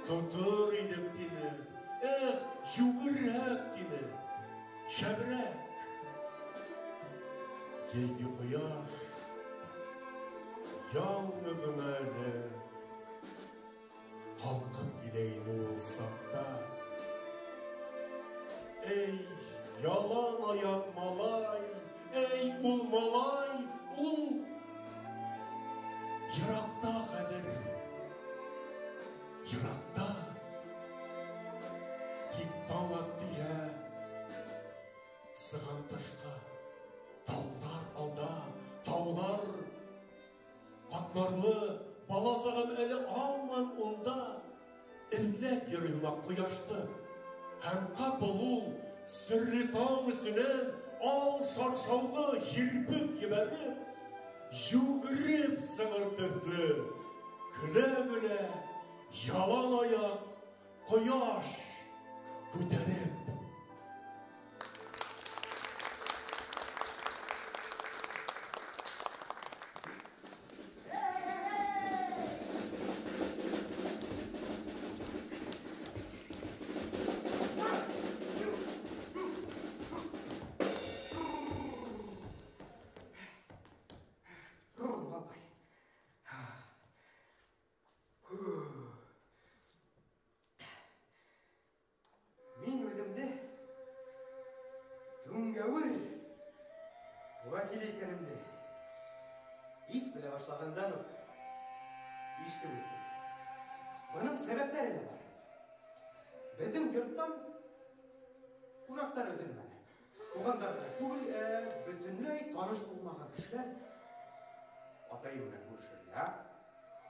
Тұтыр едік дені, жүгірек дені, шәбірек. Кейгі құяш, яңғығым әлі, қалқып келейіні олсақта. Ей, ялан аяқ малай, ей, ұл малай, ұл Ирақта қадір, Ирақта тек таң атты сыған ташқа. Таулар алда, таулар қатмарлы, баласаған әлі аман онда. Інләп ерілмақ құяшты, әмқа болу, сүрі таң үсінен, ал шаршаулы ербік ебәріп, жүгіріп сыңыр түфті, күлі-күлі, ялан аяқ, құяш көтеріп.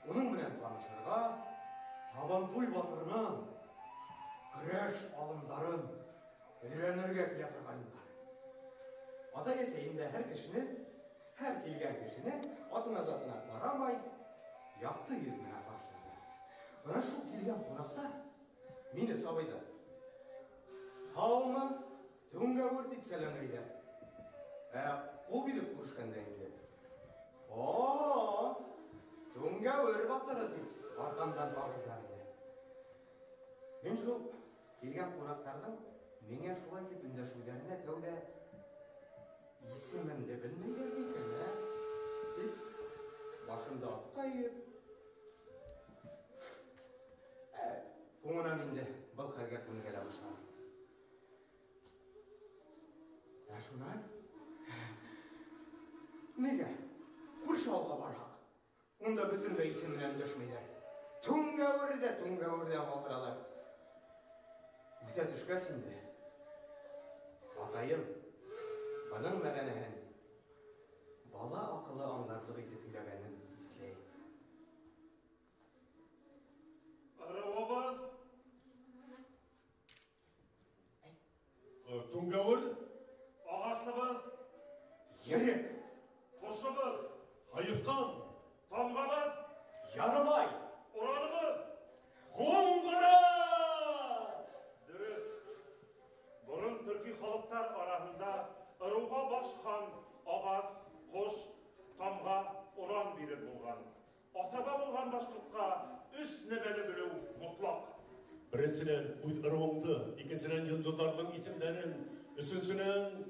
Оның менен танышырға, Табантуй батырынан, күреш алымдарын үйренерге келе тұрғандар. Ата есейінде әр кішіні, әр келген кішіні атына затына қарамай, яқты елміне башлады. Бұна шу келген қонақтар мені сабайды. Тауымы түнге өртіп сәлемлейді. Қол беріп көрішкендейінде. Түнге өріп атыры деп, арқандан бағылдар еді. Мен шул келген қонақтардың менен шулай деп үндешулеріне тәуде есімімді білмейдер екен, деп башымды атқа үйіп. Көңінен енді бұл қәрге көңгелі баштадым. Шунан, неге? Күрші ауға барақ. Онда бүтін бейсімінен düşмейді. Түнге өрді малтыралар. Өте түшке сенді. Атайым, бұның мәғанәһін бала ақылы аңдарлық етіп үйләгәнін тілейм. Арауабаз! Түнге өр? Ағасыбыз! Ерек! Қошыбыз! Айыфқан! Тамғабыз! Ярымай! Ұранымыз! Қоңғыра! Дұрыс. Бұрын түркі халықтар арасында ырауға башқан ағас, қош, тамға, ұран беріп болған. Асаба болған башқұртқа үс небелі білу мұтлақ. Біріншіден өз ырауыңды, екіншіден йұлдыздардың есімдерін, үшіншіден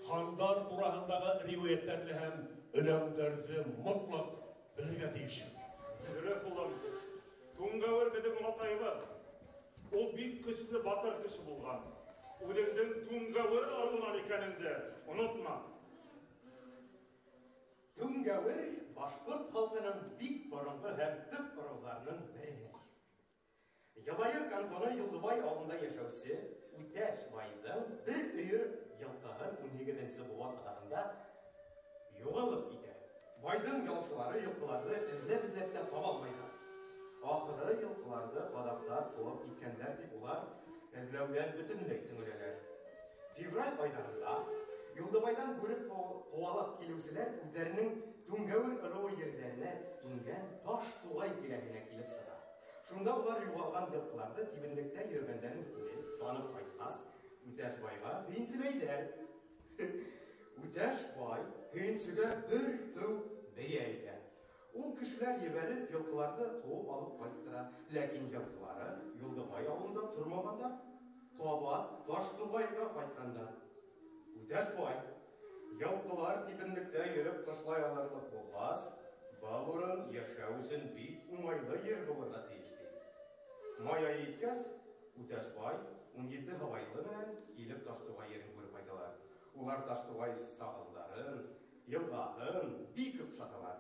хандар турасындағы риуаяттарды һәм өлеңдерді мұтлақ біліге дейші. Дұрыс ұлым, Туңгауыр біздің атайыбыз. Ол бик күшлі батыр кіші болған. Өлеңдің Туңгауыр аруынан екеніңді ұнытма. Туңгауыр башқұрт халқының бик бұрынғы һәм түп ыруларының бірі. Йылайыр кантоны Йылдыбай ауылында яшәүсе, Үтәш байдың бір үйір йылқығын 12-нче буат адағында юғалып китә. Байдың ялсылары йылқыларды эзләп таба алмайды. Ахыры йылқыларды кадактар кылып киткәннәр дип улар эзләүдән бөтенләй түңеләләр. Февраль айдарында Йылдыбайдан бүрек куалап килүселәр үзләренең Туңгауыр ырыу ерләренә ингән Таш тугай тирәһенә килеп сыга. Шунда улар югалган йылкыларды тибенлектә йөргәннәрен күреп, танып кайткас, Үтәш байга һөйенселәйдер. Үтәш бай һөйенсегә бер тау бия әйтә. Ул кешеләр ебәреп йылкыларды куып алып кайттыра, ләкин йылкылары Йылдыбай авылында тормагандар, кабат Таш тугайга кайткандар. Үтәш бай йылкылар тибенлектә йөреп кышлай алырлык булгас, Балурын яшәү өчен бик уңайлы ер булырга тиешти. Май ае иткәс, Үтәш бай 17 һавайлы белән килеп Таштугай ерен күреп кайталар. Улар Таштугай сагылдарын, елгарын бик ошаталар.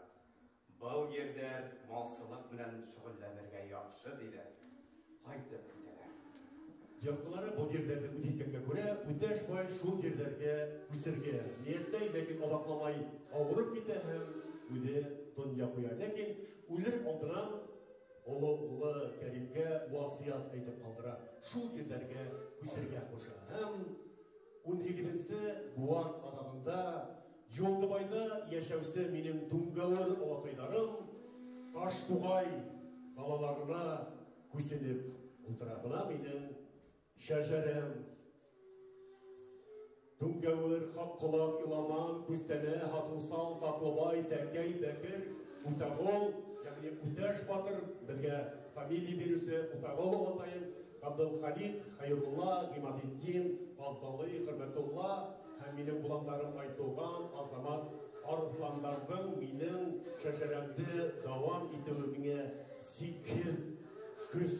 Был ердә малсылык белән шөгыльләнергә яхшы диде. Кайтып китәләр. Йылкылары бұл ерлерді үдейткенге көре, Үтәш бай шул ерлерге күсергә ниеттәй, ләкин адакламай ауырып китә һәм үде дөнья куя. Ләкин үлер алдынан олы Кәримгә васыят әйтеп калдыра. Шул ерләргә күсергә куша. Һәм 18-нче буат адагында Йылдыбайда яшәүсе минем Туңгауыр атайларым Таштугай балаларына күсенеп утыра. Бына минем шәҗәрәм. Туңгауыр хаккылап иламан күстәнә Хатусал, Татлыбай, Тәкәй, Бәкер, Утагол, ягъни Үтәш батыр, безгә фамилия бирүсе Утагол атайым, Абдулхалик, Хайрулла, Гимадетдин, Фазлый, Хөрмәтулла һәм минем буландарым Айтуган, Азамат, Арыфландардың минем шәҗәрәмде дәвам итүемә сикер күз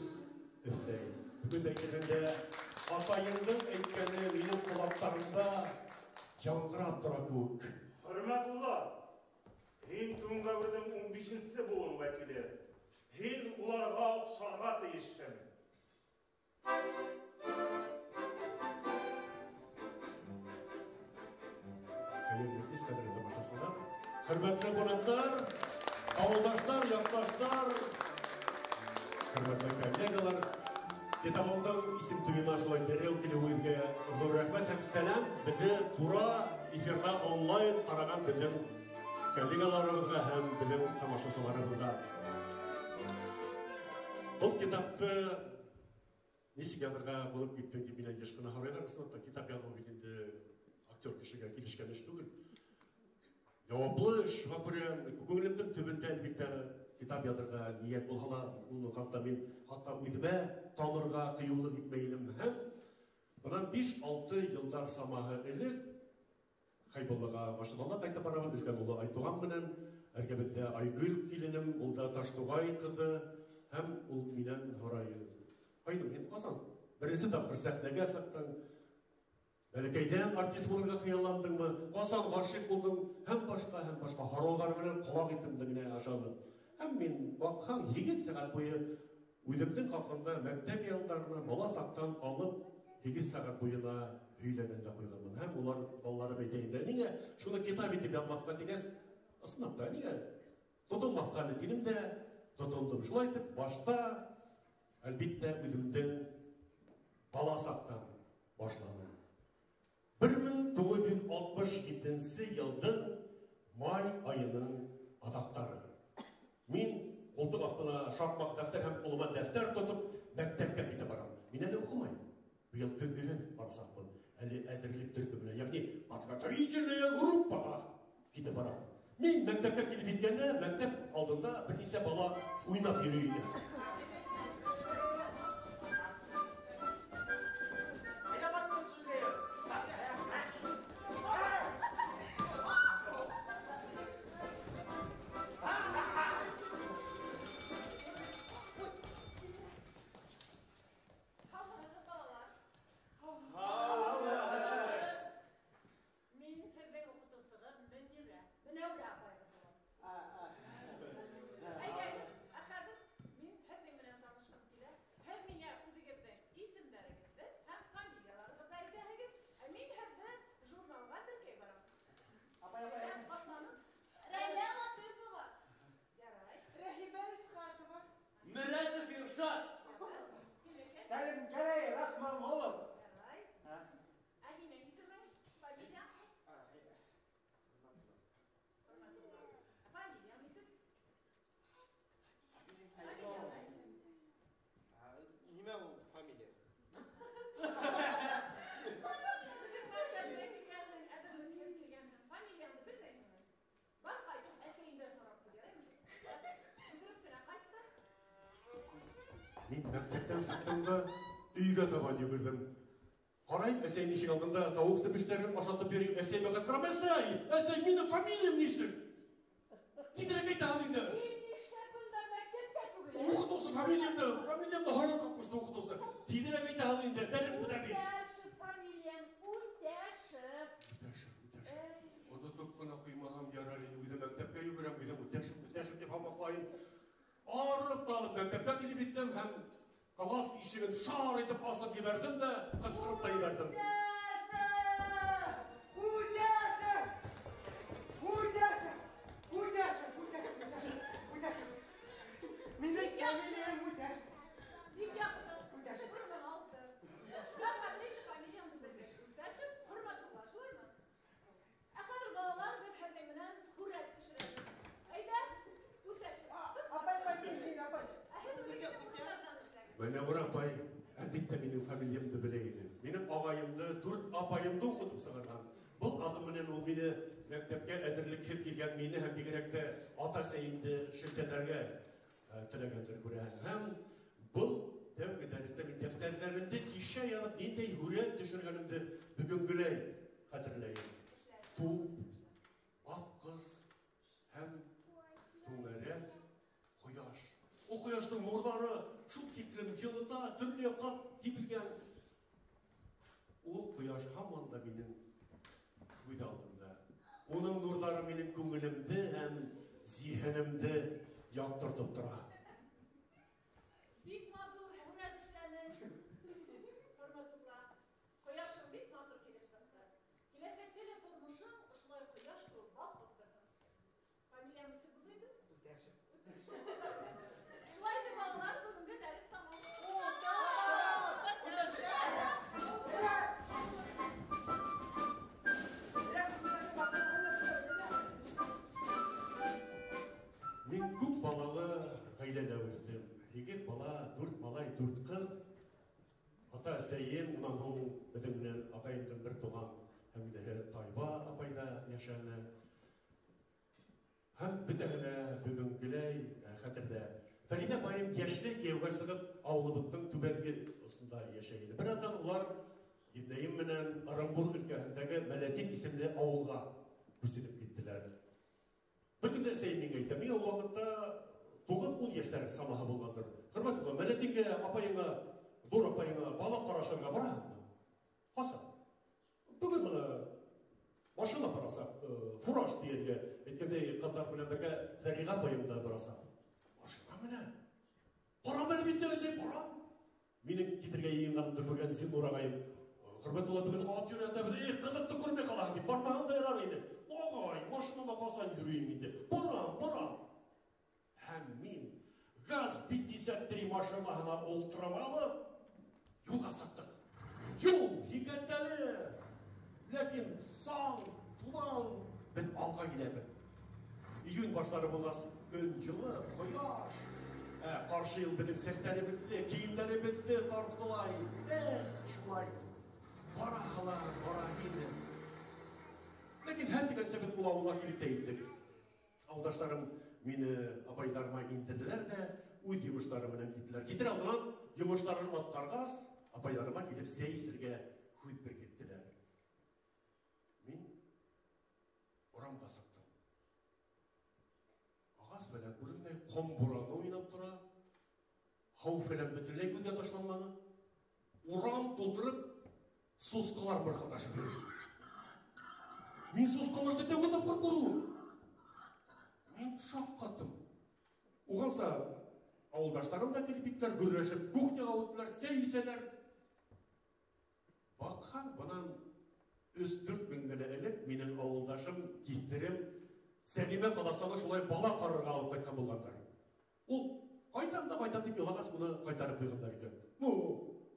өстәй. Бүген дә кергәндә атайымның әйткәне минем колакларымда яңгырап тора күк. Хөрмәтулла, һин Туңгауырның 15-нче буын вәкиле. Һин уларга охшарга тиешсең. Хәерле кич, кадерле тамашачылар. Хөрмәтле кунаклар, авылдашлар, якташлар, хөрмәтле коллегалар. Китабымның исем туена шулай дәрәү килүегә зур рәхмәт һәм сәлам. Безне тура эфирда онлайн караган безнең коллегаларыбызга һәм безнең тамашачыларыбызга. Бұл китапты ничек язарга булып китте дип мине еш кына һорыйлар. Исламда китап язу бит актер кешегә килешкән эш түгел. Яwaплы эш, күңелемнең төбендә әлбәттә китап язарга ният булһа, ул хакта мин хатта үземә танырга кыюлык итмәйлем һәм bundan 5-6 елдар самаһы элек Хайбуллага машинала кайтып барабыз, өлкән улы Айтуган менән, әргәбездә Айгөл киленем, ул да Таштугай кызы һәм ул миннән һорай. Кайным, һин касан? Беренче тапкыр сәхнәгә сыктың. Бәләкәйдән артист булырга хыялландыңмы? Касан гашыйк булдың? Һәм башка һаралар белән колак итемде генә ашадым. Һәм мин бакһам 2 сәгать буе үземнең хакында мәктәп елларына бала сактан алып 2 сәгать буена һөйләгәндә куйганмын. Һәм улар балалары әйтәләр, нигә шуны китап итеп язмаска дигәс, ысынлап нигә тотынмаска дидем дә тотындым. Шулай итеп башта әлбәттә үземнең бала сактан башладым. 1967 елның май айының адактары. Мин колтык астына шакмак дәфтәр һәм кулыма дәфтәр тотып мәктәпкә китеп барам. Мин әле укымайм. Быел көзгән барсакмын. Әле әзерлек төркеменә, ягъни подготовительная группага китеп барам. Мин мәктәпкә килеп җиткәндә, мәктәп алдында берничә бала уйнап йөри иде. Рұқсат. Сәлем кәрей, рахман олып. Неме ол фамилия? Мен мәктептен сақтымда үйге табан жүгірдім. Қарайым, әсейін ешік алдында тауық піштерін ашатып берейін. Әсей маған сұрам, әсей, менің фамилиям нешті? Тидірек айта алыңды. Оқытусы фамилиямды хараққа қошты оқытусы. Тидірек айта алыңды, дәріс бұдағи. Оны тұпқына құймағам ярар еді, өйді мәктепке үйгірем, үтәшіп деп хамақлайын. Арып талып мәктепке келіп еттім, һәм класс ишігін шар етіп асып ебердім де, қысқырып та ебердім. Менің фамилиям Үтәш. Мәне бұр апай, әлбетте менің фамилиямды білейді. Менің ағайымды, дүрт апайымды оқытып сығырған. Бұл адымынан ол мені мәктепке әдірлік келген мені һәм дегенекте ата сәйімді шілтелерге тілегендір көрән. Һәм бұл тәуге дәрісте мен дәфтерлерінде кеше янып нендей хүрет түшіргенімді бүгінгілей қадірлейін. Туп, ақ қыз һәм туңәрі қояш. О қояштың нұрлары шул тиклем жылыта, түрлі қат ебілген. Ол қояш хаманда менің өйді алдымда. Оның нұрлары менің көңілімді һәм зихенімді яқтыртып тұра. Бик матур, һөнәр эшләнең. Хөрмәтле, кояшың бик матур килеп сыкты. Киләсәктә дә тормышың ошулай кояш кылып балкып торды. Фамилияң нисә булды? Үтәшев. Шулай дип балалар бүгенге дәрес тамам. Мен көп балалы ғайләлә өрдім. Егер бала, дүрт малай, дүрт қыз. Ата әсәйем, ұнан хоң бідімнен атайымдың бір туған әмінәі Тайба апайда яшәні. Һәм бітәлі бүгінгілей қәтірді. Фәридә апайым яшілі кеуге сығып ауылыбыздың түбәнгі ұсында яшәйді. Бір адан олар еднайым менен Оромбур өлкәһендәге Мәләтин исемлі ауылға күрсетіп кеттілер. Bir günde Hüseyin'in eğitimi, o vakitte 9-10 yaşlar samaha bulmadır. Hürmet bu, Meletin'e, apayına, dur apayına, balık karışlarına bırak mı? Hasan. Bugün bana maşına bıraksak, furaş diyerge, etkende kızlar bilen birge Feriha apayımda bıraksak. Maşına mı ne? Para beni bittirirse para. Benim getirge yiyinlerimde bugün Zinur ağayım. Hürmet ola bugün at yönetemedi, kızıktı görmek alan gibi, parmağında yarar idi. Oğay, maşınına kalsan yürüyeyim idi. Baram. Hem min gaz 53 maşınlarına oltıramalı, yola saktık. Yol hikayetleri. Lakin san, tulan, biz alga gidelim. İyun başları bulas gün yılı, koyaş. Karşı yıl bizim sesleri bitti, giyimleri bitti, tartılay. Şulay. Bara gidelim. Lakin her bir sebep ulavula gelip de gittik. Aldaşlarım beni apaylarıma indirdiler de uy yumuşlarımla gittiler. Getir aldılar, yumuşlarını atkargaz, apaylarıma gelip seyisirge hüt bir gittiler. Ben oram basıktım. Ağaz böyle görünmey komburanı oynap dura. Hav falan bütünley gündü taşlanmanı. Oram doldurup susqalar mırkıldaşıp yürüdüm. Мен susqalarda da o'tib qo'rquvdim. Men shoq qotdim. O'g'ilsa, avuldoshlarım da kelib bitdilar, gurlashib, kuxnyaga o'tdilar, seyseler. Bakkan bundan 3-4 güngüne elip, mening avuldoshim, kiyiklerim, Selime Qadastan'a şulay bala qarırga alıp qaytkan bolganlar. Ol қайтам деп елағас мұны қайтарып қойғандар екен.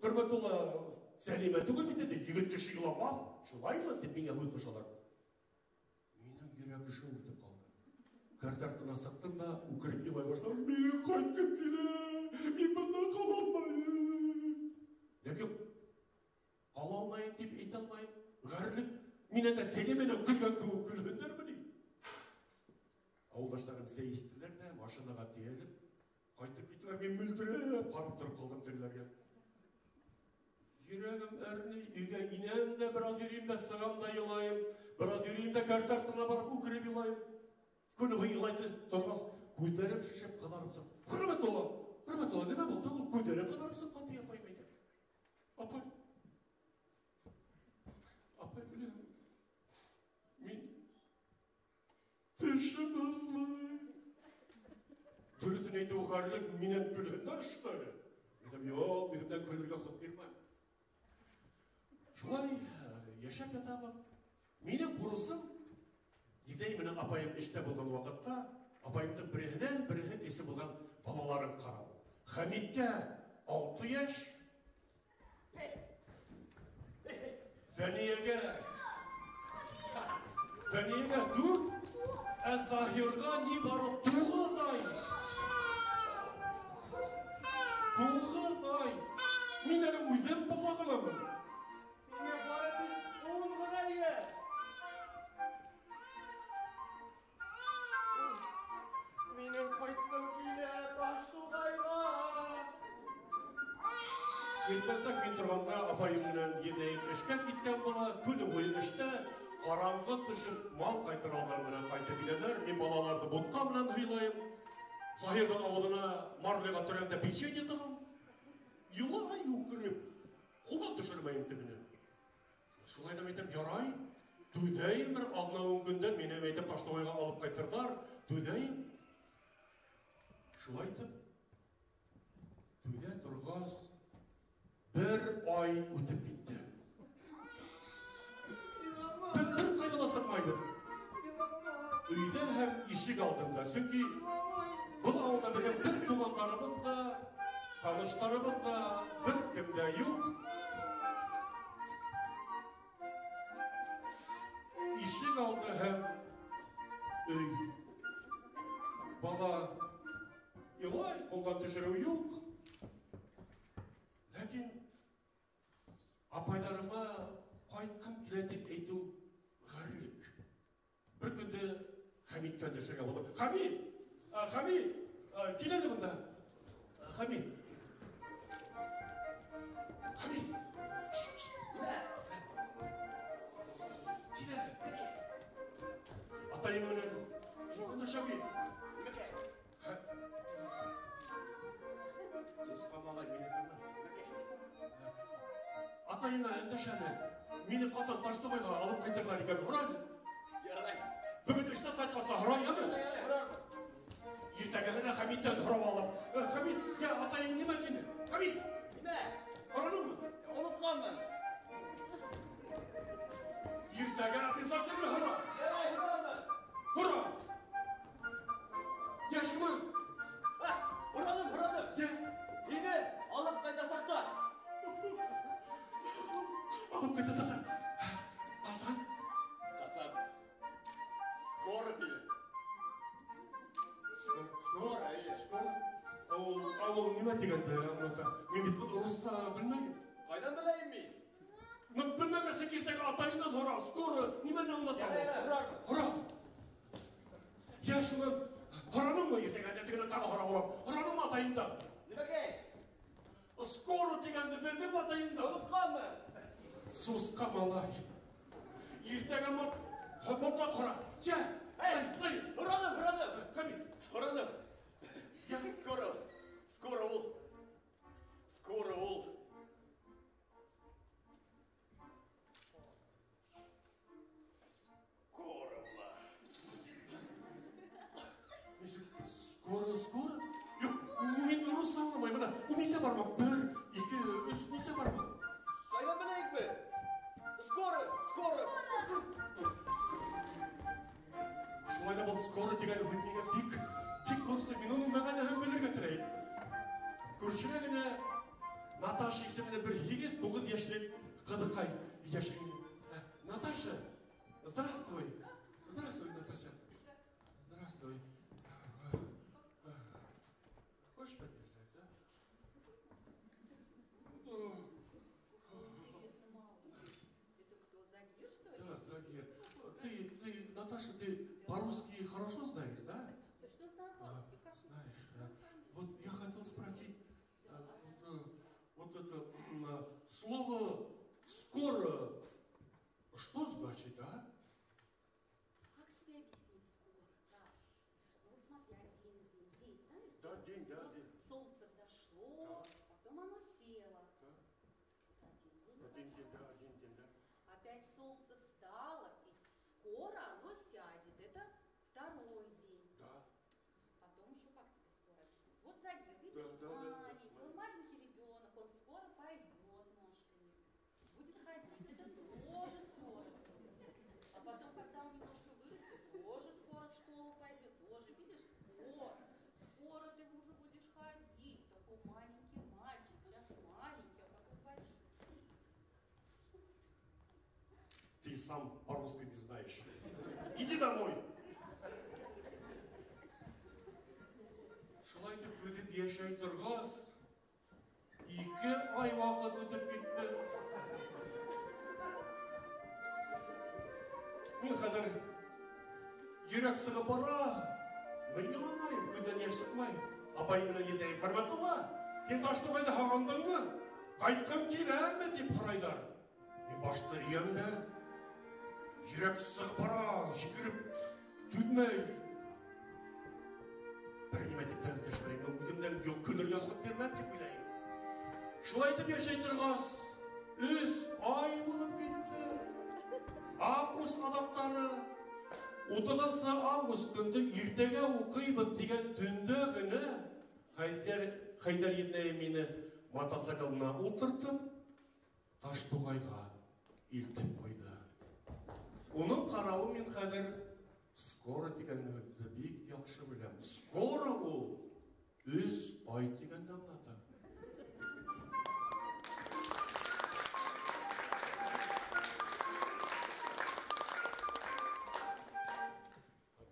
Құрметулла сәлеме түгіл дейді, егітті шыйламаз, шылаймын деп менге ұйқы шалар. Менің ерегі шоу өтіп қалды. Картартына сақтым да, үкіріп елай баштам, мен қайтқым келе, мен бұнда қала алмайын. Лекім, қала алмайын деп ете алмайын, ғарлық, мен әді сәлеменен күлгендер білейін. Ауылдаштарым сейістілер де, машинаға тиеліп, қайтып кетілер, мен мүлдіріп, қарып тұрып қалдым тірлерге. Жүрегім әріне, үйге инем де, біраз үйрейім де, сығам да елайым, біраз үйрейім де, кәртартына барып, үкіреп елайым. Күні бұй елайды тұрғас, көдеріп шешеп қадарымсың. Құрметолла, неме болды, ол көдеріп қадарымсың, қанды апайым айтыр. Апай, білем, мен тішім ұлай. Дүрізін әйті ұғарлық, менен күлінді ұштары. Менем, менемден көлірге құт бермейм. Шылай, ешеп ятабы. Менен бұрысым, едей менен апайым іште болған уақытта, апайымды бірігінен кесі болған балаларын қарау. Хамидке 6 яш, Фәниеге 4, Әзахирға не бары 9 ай. 9 ай. Мен әлі өйлеп бала қыламын. Мен бары тек оғын ғана не? Менің қайттым келе таштудайға. Ертеңсек мен тұрғанда апайымнан едейім ішке кеткен бола, күні бойы ішті, қараңғы түшіп мал қайтыр алдарынан қайтып келелер. Мен балаларды бұтқа мұнан ұйлайым. Захирдің ауылына марлыға түренде печенье тығым. Елай өкіріп, қола түшірмейім түбіне. Шулайдан айтып, ярай, төдейім бір ағнауын күнде менен айтып Таштоғайға алып қайтырдар, төдейім. Шулайтып, төде тұрғас, 1 ай өтіп кетті. Бір қайдаласырмайды. Үйде әм ешік алдымда, сөнки бұл ауылда білген бір туғандарымыз да, таныштарымыз да, бір кімде yok. Ешік алды әм үй. Бала елай, қолдан түшіру yok. Ләкин апайларыма қайтқым келеді деп айту ғарлық. Бір күнде Хамид көндіршіге болды. Хамид, келеді бұнда. Хамид. Келеді. Атайым өнен, онда Хамид. Сөз қамалай мені көрді. Атайыңа әндішәні, мені қасан Таштоғайға алып қайтырдар екен, ұрайды. Бүгін іштен қайтқасына ұрай әмі? Ертәгіліне Хамидтен ұрап алып. Хамид, атайың не мәкені? Хамид! Неме? Ұраның мы? Ұмытқанмын. Ертәгі обязательно ұра. Ұрамын. Ұра! Яшыма? Ұраным. Неме? Алып қайта сақта. Алып қайта сақта. Қасан? Скоро келеді. Скоро? Ол неме дегенде, мен бет ұрысса білмеймін. Қайдан білейін мен? Білмегесі келдегі атайынан ұра, скоро немен аңлатады? Ұра! Яшымын, ұраның ма ертең әдетігіне тағы ұра олам? Ұраның ма атайында? Немеге? Скоро дегенді білдің атайында? Ұмытқанмын. Сусқа малай. Ертең мұтла құра. Сай! Ұраным. Хамид! Ұраным. Скоро ол. Скоро ол. Скоро? Yok, мен ұрыс аңламай, мына, несе бармақ? 1, 2, 3, несе бармақ? Қайдан білейік бе? Скоро. Шулайда бұл скоро деген өтмеге пик болса, мен оның маған әм білерге тілейін. Күршілігіне Наташа есіміне бір егет 9 яшілік қыдықай яшеген. Наташа, здравствуй. Здравствуй, Наташа. Здравствуй. Хочешь подержать, да? Это кто, Загир, что ли? Да, Загир. Ты, Наташа, ты по-русски хорошо знаешь, да? Что знаю по-русски? Как знаешь, вот я хотел спросить, вот это слово «скоро» что значит, а? Как тебе объяснить скоро, Даш? Ну вот смотри, один день, знаешь? Да, день, да, вот день. Солнце взошло, потом оно село. Один день, да, один день, да. Опять солнце встало, и скоро оно сядет. Это второй день. Да. Потом еще как тебе скоро объяснить? Вот Загир, видишь, Да. маленький, он маленький ребенок, он скоро пойдет ножками, будет ходить, это тоже скоро будет. А потом, когда он немножко вырастет, тоже скоро в школу пойдет, тоже, видишь, скоро ты уже будешь ходить, такой маленький мальчик, сейчас маленький, а потом большой. Ты сам по-русски не знаешь. Иди домой. Шулай деп күліп яшай тұрғыз. 2 ай вақыт өтіп кетті. Мен қазір жүрек сығып бара. Мен еламайым, көзден еш сықмайым. Апайымына етейін, Фарматулла, сен Таштоғайды қағандың ма? Қайтқан келәме деп қарайлар. Мен башты иемді. Жүрек сығып бара, жүгіріп, түдмей. Бір неме деп тәуінтешмеймін, өзімден күлірге құт бермәп деп ойлайым. Шылайтып ешей тұрғас, үз ай болып кетті. Август адақтары, 30 август күнді ертеге оқибыз деген түнді күні Қайдар етнайы мені мотоциклына отыртып, Таштоғайға елтіп қойды. Оның қарауы мен қазір скоро дегенді бек яқшы білем. Скоро ол үз ай дегенді аңлады.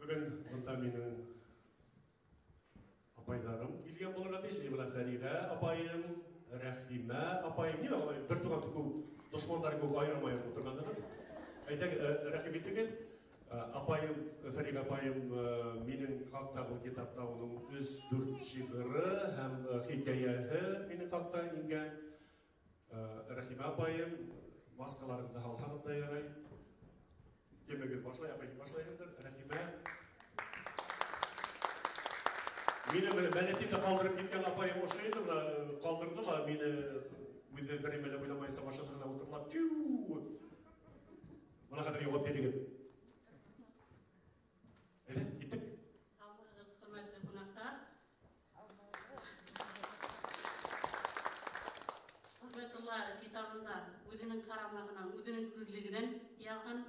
Бүгін мұнда менің апайларым келген болырға дейсіне бұла Фәриға, апайым, Рәхима, апайым, не болайым, бір туған көп, дұшмандар көп айырмайым отырғандығы. Айтак, рахметіген, апайым, Фәриға апайым менің қалықта бұл кетапта оның үз дүрт шиғыры, һәм хикаяһы менің қалықта енген. Рахима апайым, маскаларымды халғанып дайырай. Кемегер башлай, апайым башлайындар, Рахима. Мені мәлетінде қалдырып кеткен апайым ошы еді, қалдырдыла, мені өзі бір емелі ойламайса машинағына отырлап, тю! Мұна қадыр еуап береген. Әлі, кеттік. Құрметті қонақтар. Құрметулла китабында өзінің қарамағынан, өзінің күрлігінен яғын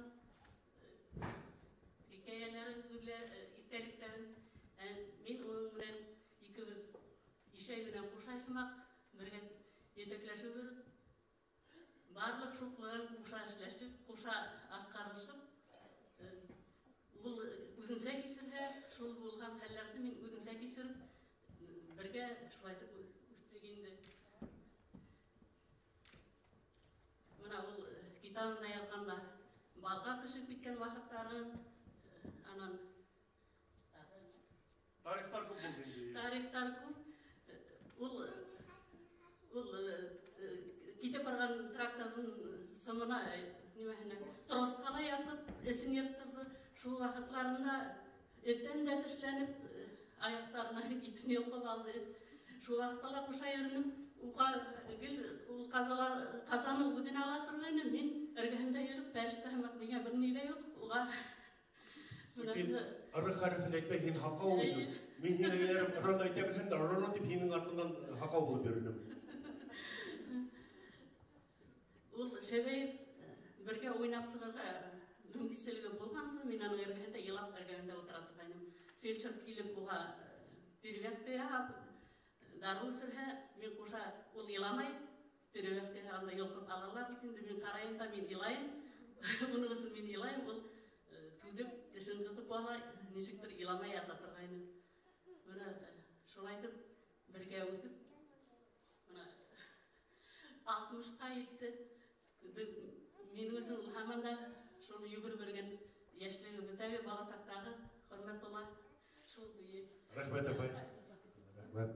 хикаяларын, иттеліктерін мен оның менен екеуміз ишей менен қошайтымақ, бірге етеклеші көріп, барлық шоқларын қоша ішләштік, қоша атқарышып, бұл өзімсә кесірге, шол болған хәлләрді мен өзімсә кесіріп, бірге шылайтып өшпегенді. Мына ол китабында язғанда балға түшіп кеткен уақыттарын, анан Тарихтар көп болды. Тарихтар көп. Ол кетіп барған трактордың сымына тросқала ятып, есін ертірді. Шу уақытларында еттен де тішленіп, аяқтарына итіне ұқып алды. Шу уақыттала құша ерініп, ол қазаны өдін ала тұрғайны, мен іргіхінде еріп, бәршті хамақ деген бір неге yok. Оға Ыры қарифін айтпай, хен хақа олдым. Мен хен еріп, ұран айта білген де, ұран деп хенің артынан хақа болып берінім. Ол шебей бірге ойнап сығырға мүмкіселігі болғансы, мен аның әргенде елап әргенде отыратып айным. Фельдшер келіп оға перевязка яғап, дару сірге, мен қоша ол иламай, перевязка анда елпіп алалар бітінде мен қарайын да мен илайын, оны өсін мен илайын, ол тудып, тешіндірді бола, несектір иламай ата тұрғайын. Бұны шолайтып, бірге өсіп, 60-қа етті. Мен өзім ұлғаманда шол үйгір көрген ешілігі бүтәве баласақтағы құрметтола шол үйе. Рахмет, апай. Рахмет.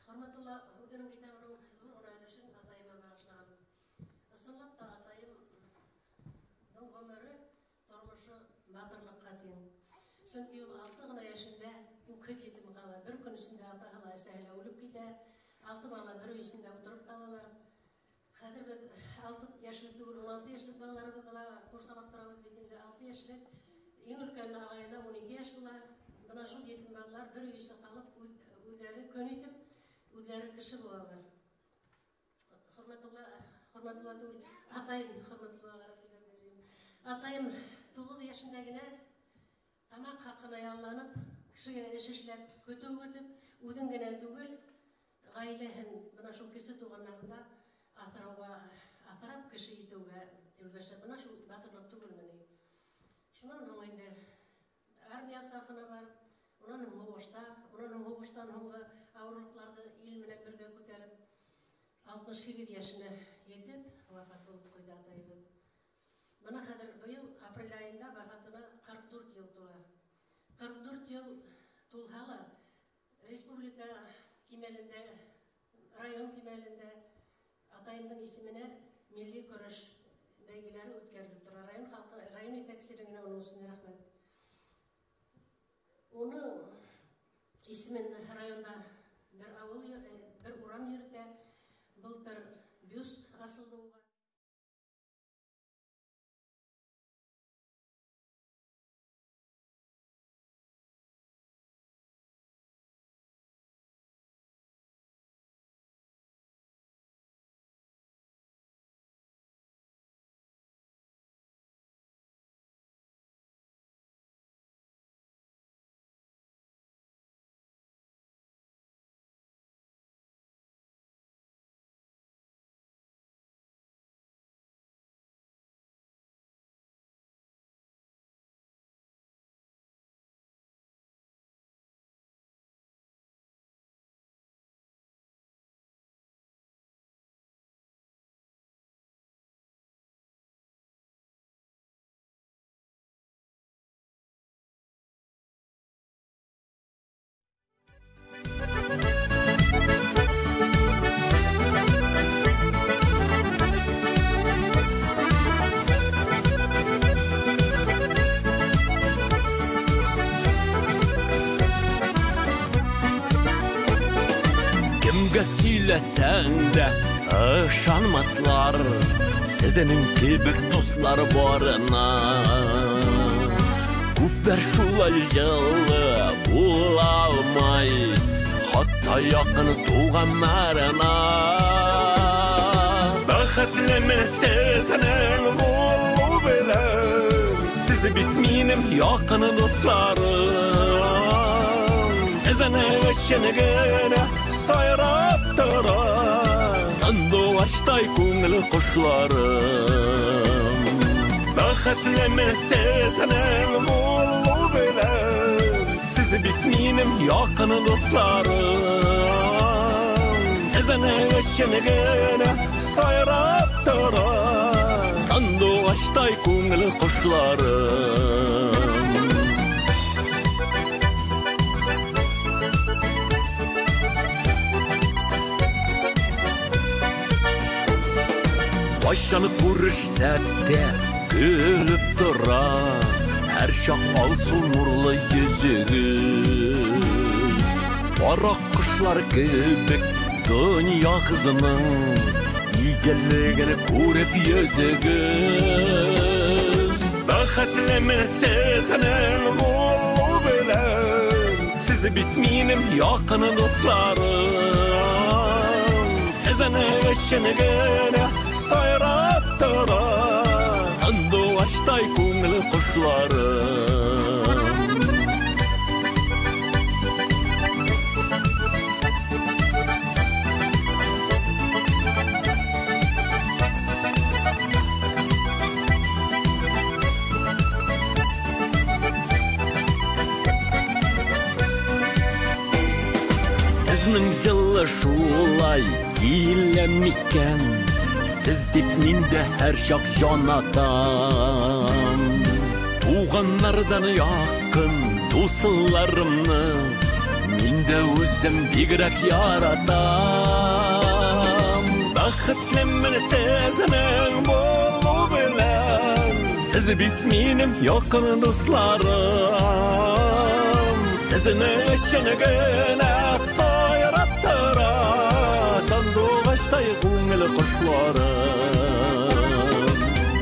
Құрметтола өдінің кетемінің ұрайын үшін атайыма бағышлағым.Ысынлап та атайымның өмірі тұрмышы батырлыққа тең. Сөнки ол 6 ғына яшында үкіп етім қала. Бір күн үстінде ата қала әсәйлі өліп кете. 6 бала бір үйсінде отырып қалалар. Қазір біз 6 яшылық түгіл, 16 яшылық балалары бұдыла құрсалап тұрабыз бетінде 6 яшылық. Ең үлкен ағайына 12 яш бұла. Бұна шул етім балалар бір үйсі қалып, өздері көнейтіп, өздері кіші болалар. Құрматулла түгіл, атайым, құрматулла атайым 9 яшындагіне тамақ хақына ялланып, кішігіне ішішлеп, көтіп, өдінгіне түгіл, ғайләһін бұна шул кесі туғанларында атырап кіші етуге үлгештер. Бұна шул батырлық түгіл міне. Шунан оңайды армия сафына бар, онан Моғоштан оңғы ауырлықларды ел менен бірге көтеріп, 67 яшына етіп, вафат болып қойды атайыбыз. Бұна қадір бұйыл апрель айында вафатына 44 ел тула. 44 ел тулғалы республика кемелінде, район кемелінде атайымның есіміне милли көріш бәйгелері өткеріліп тұр. Район етексеріңіне оның үстіне рахмет. Оны есімін районда бір урам ерді, бұлтыр бюст асылды оға. Söylesen de ışanmazlar Sezenin kibik dostları barına Kupper şulal yıllı bulalmay Hatta yakın tuğanlarına Bakıtlemin sezenin bulu bile Sizi bitmeyenim yakın dostlarım Sezenin eşenigine sayrap tıra Sandovaçtay көңіл kuşlarım Bakıtlemin sezenin bulu bile Sizi bitmeyenim yakın dostlarım Sezenin eşenigine sayrap tıra Sandovaçtay көңіл kuşlarım Başlanıp vuruşsette gülüp dura Her şak alsın nurlu yüzüğüz Barak kuşlar gibi dünya kızının İyigelliğini görüp yüzüğüz Bakıtlemin sezenin bulu bilen Sizi bitmeyenim yakın dostlarım Sezenin eşenigine sayrap tıra Sandovaçtay көңіл kuşlarım аркылы шулай киілем екен, сіз деп мен де әр шақ жанатам. Туғаннардан якын досыларымны мен де өзім бигрәк яратам. Бақытлымын сезінің болу белән, сіз бит минем якын дусларым. Сезне өчен генә сайраттыра сандугачтай күңел кошларым.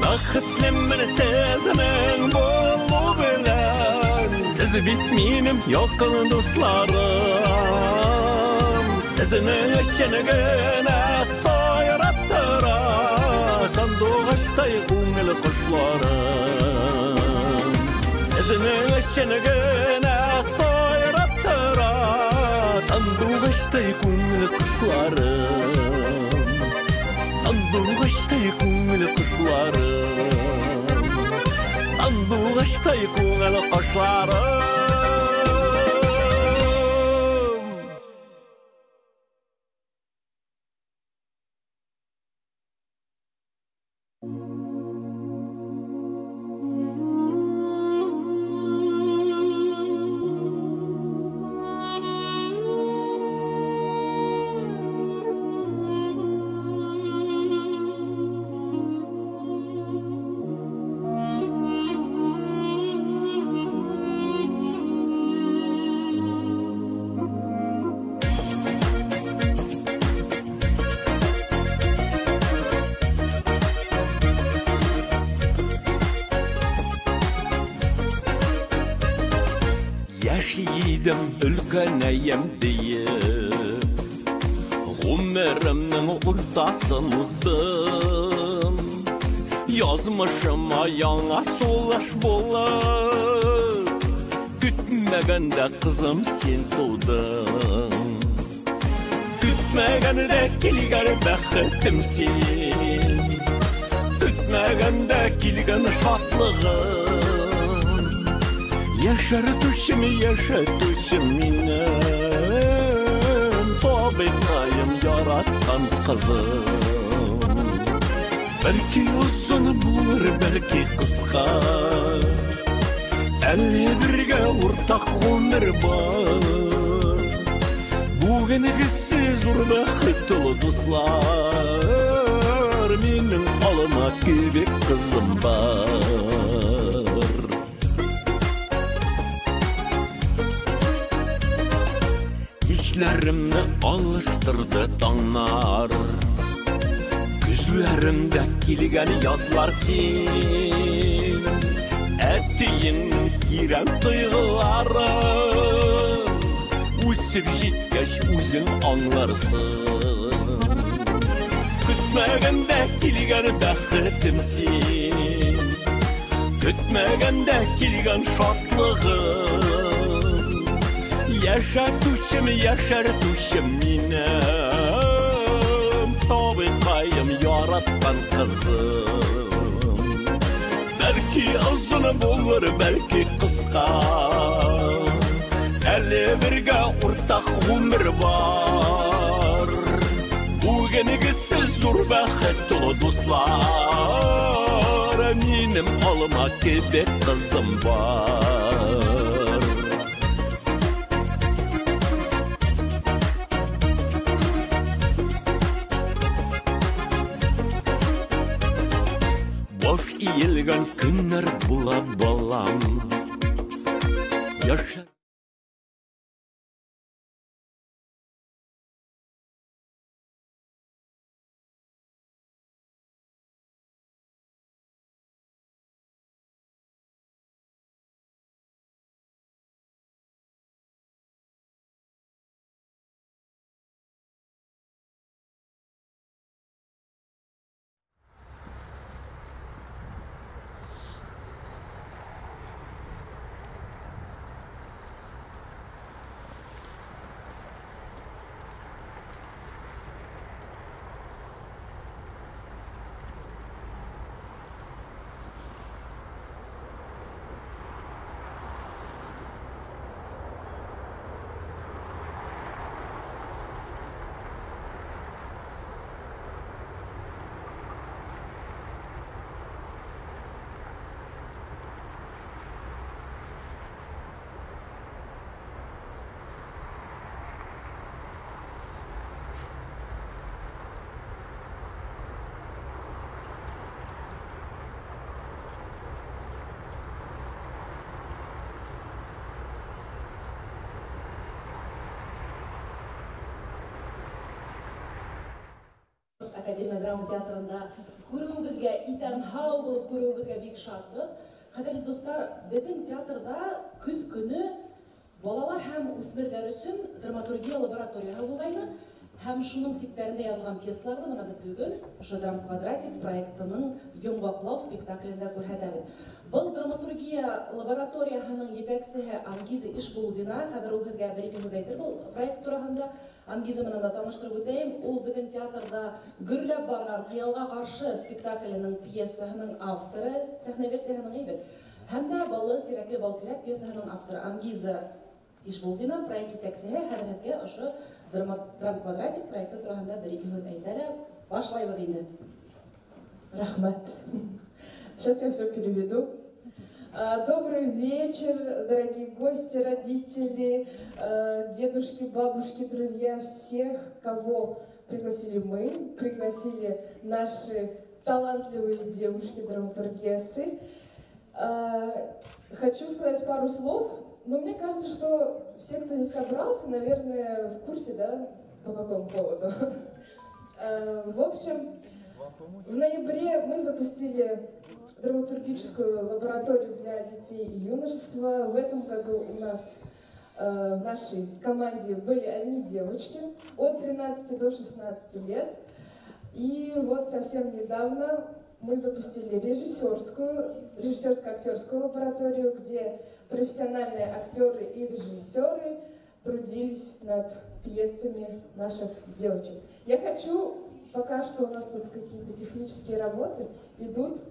Бақытлымын сезінің болу белән, сіз бит минем якын дусларым. Сезне өчен генә сайраттыра сандугачтай күңел кошларым. Сезне өчен генә сайраттыра сандугачтай күңел кошларым. Сандугачтай күңел кошларым. Сандугачтай күңел кошларым. Яшидім үлкенәйем дейіп, ғұмырымның ұртасын ұздым. Язмышыма яңа солаш болып, күтмәгәндә қызым сен тудың. Күтмәгәндә келгән бәхетім сен, күтмәгәндә келгән шатлығым. Yaşartuşum minnem, sabitayım yarattan kızım. Belki uzun bulur, belki kıska, elli birge ortak ömür var. Bugün kızsız urbakıt dolu dostlar, benim alıma kübek kızım var. Düşlerimde alıştırdı dağlar, gözlerimde kilgen yazlar sen. Ettiğin giren duygularım, üsüp jitkeş özün anlarsın. Kütmegende kilgen bəxtim sen, kütmegende kilgen şatlığım. Yaşartuşum minem, sabitayım yarattan kızım. Belki uzun bulur, belki kıska, elli birge ortak ömür var. Bugün kızsız zor bəxet dolu dostlar, benim alıma kebek kızım var. Boş iyilgen günler bula balam, yaşa. Академия драма театрында көрүүбүзгө Итан Хау болуп көрүүбүзгө бик шатбыз. Кадірлі достар, біздің театрда күз күні балалар һәм үсмердер үшін драматургия лабораторияға болғайны, һәм шуның сиптерінде язылған пьесаларды мына біз бүгін «Ошо драм квадратик» проектінің «Йомбаклау» спектаклінде көрсетеміз. Бұл драматургия лабораторияның жетекшісі Ангиза Ишбулдина, қазір ол сізге бір-екі минут айтыр бұл проект турасында. Ангиза менен да таныштырып өтейін. Ол біздің театрда гүрләп барған «Хыялға қаршы» спектаклінің пьесасының авторы, сәхне версиясының ебет. Һәм дә «Балы тирәкле бал тирәк» пьесасының авторы Ангиза Ишбулдина проект жетекшісі хәзірге ошо драм квадратик проекты турасында бір-екі минут айтары. Башлайбыз инде. Рахмат. Сейчас я все переведу. Добрый вечер, дорогие гости, родители, дедушки, бабушки, друзья, всех, кого пригласили мы, пригласили наши талантливые девушки-драматургессы. Хочу сказать пару слов, но мне кажется, что все, кто здесь собрался, наверное, в курсе, да, по какому поводу. В общем, в ноябре мы запустили драматургическую лабораторию для детей и юношества. В этом году у нас в нашей команде были одни девочки от 13 до 16 лет. И вот совсем недавно мы запустили режиссерско-актерскую лабораторию, где профессиональные актеры и режиссеры трудились над пьесами наших девочек. Я хочу, пока что у нас тут какие-то технические работы идут,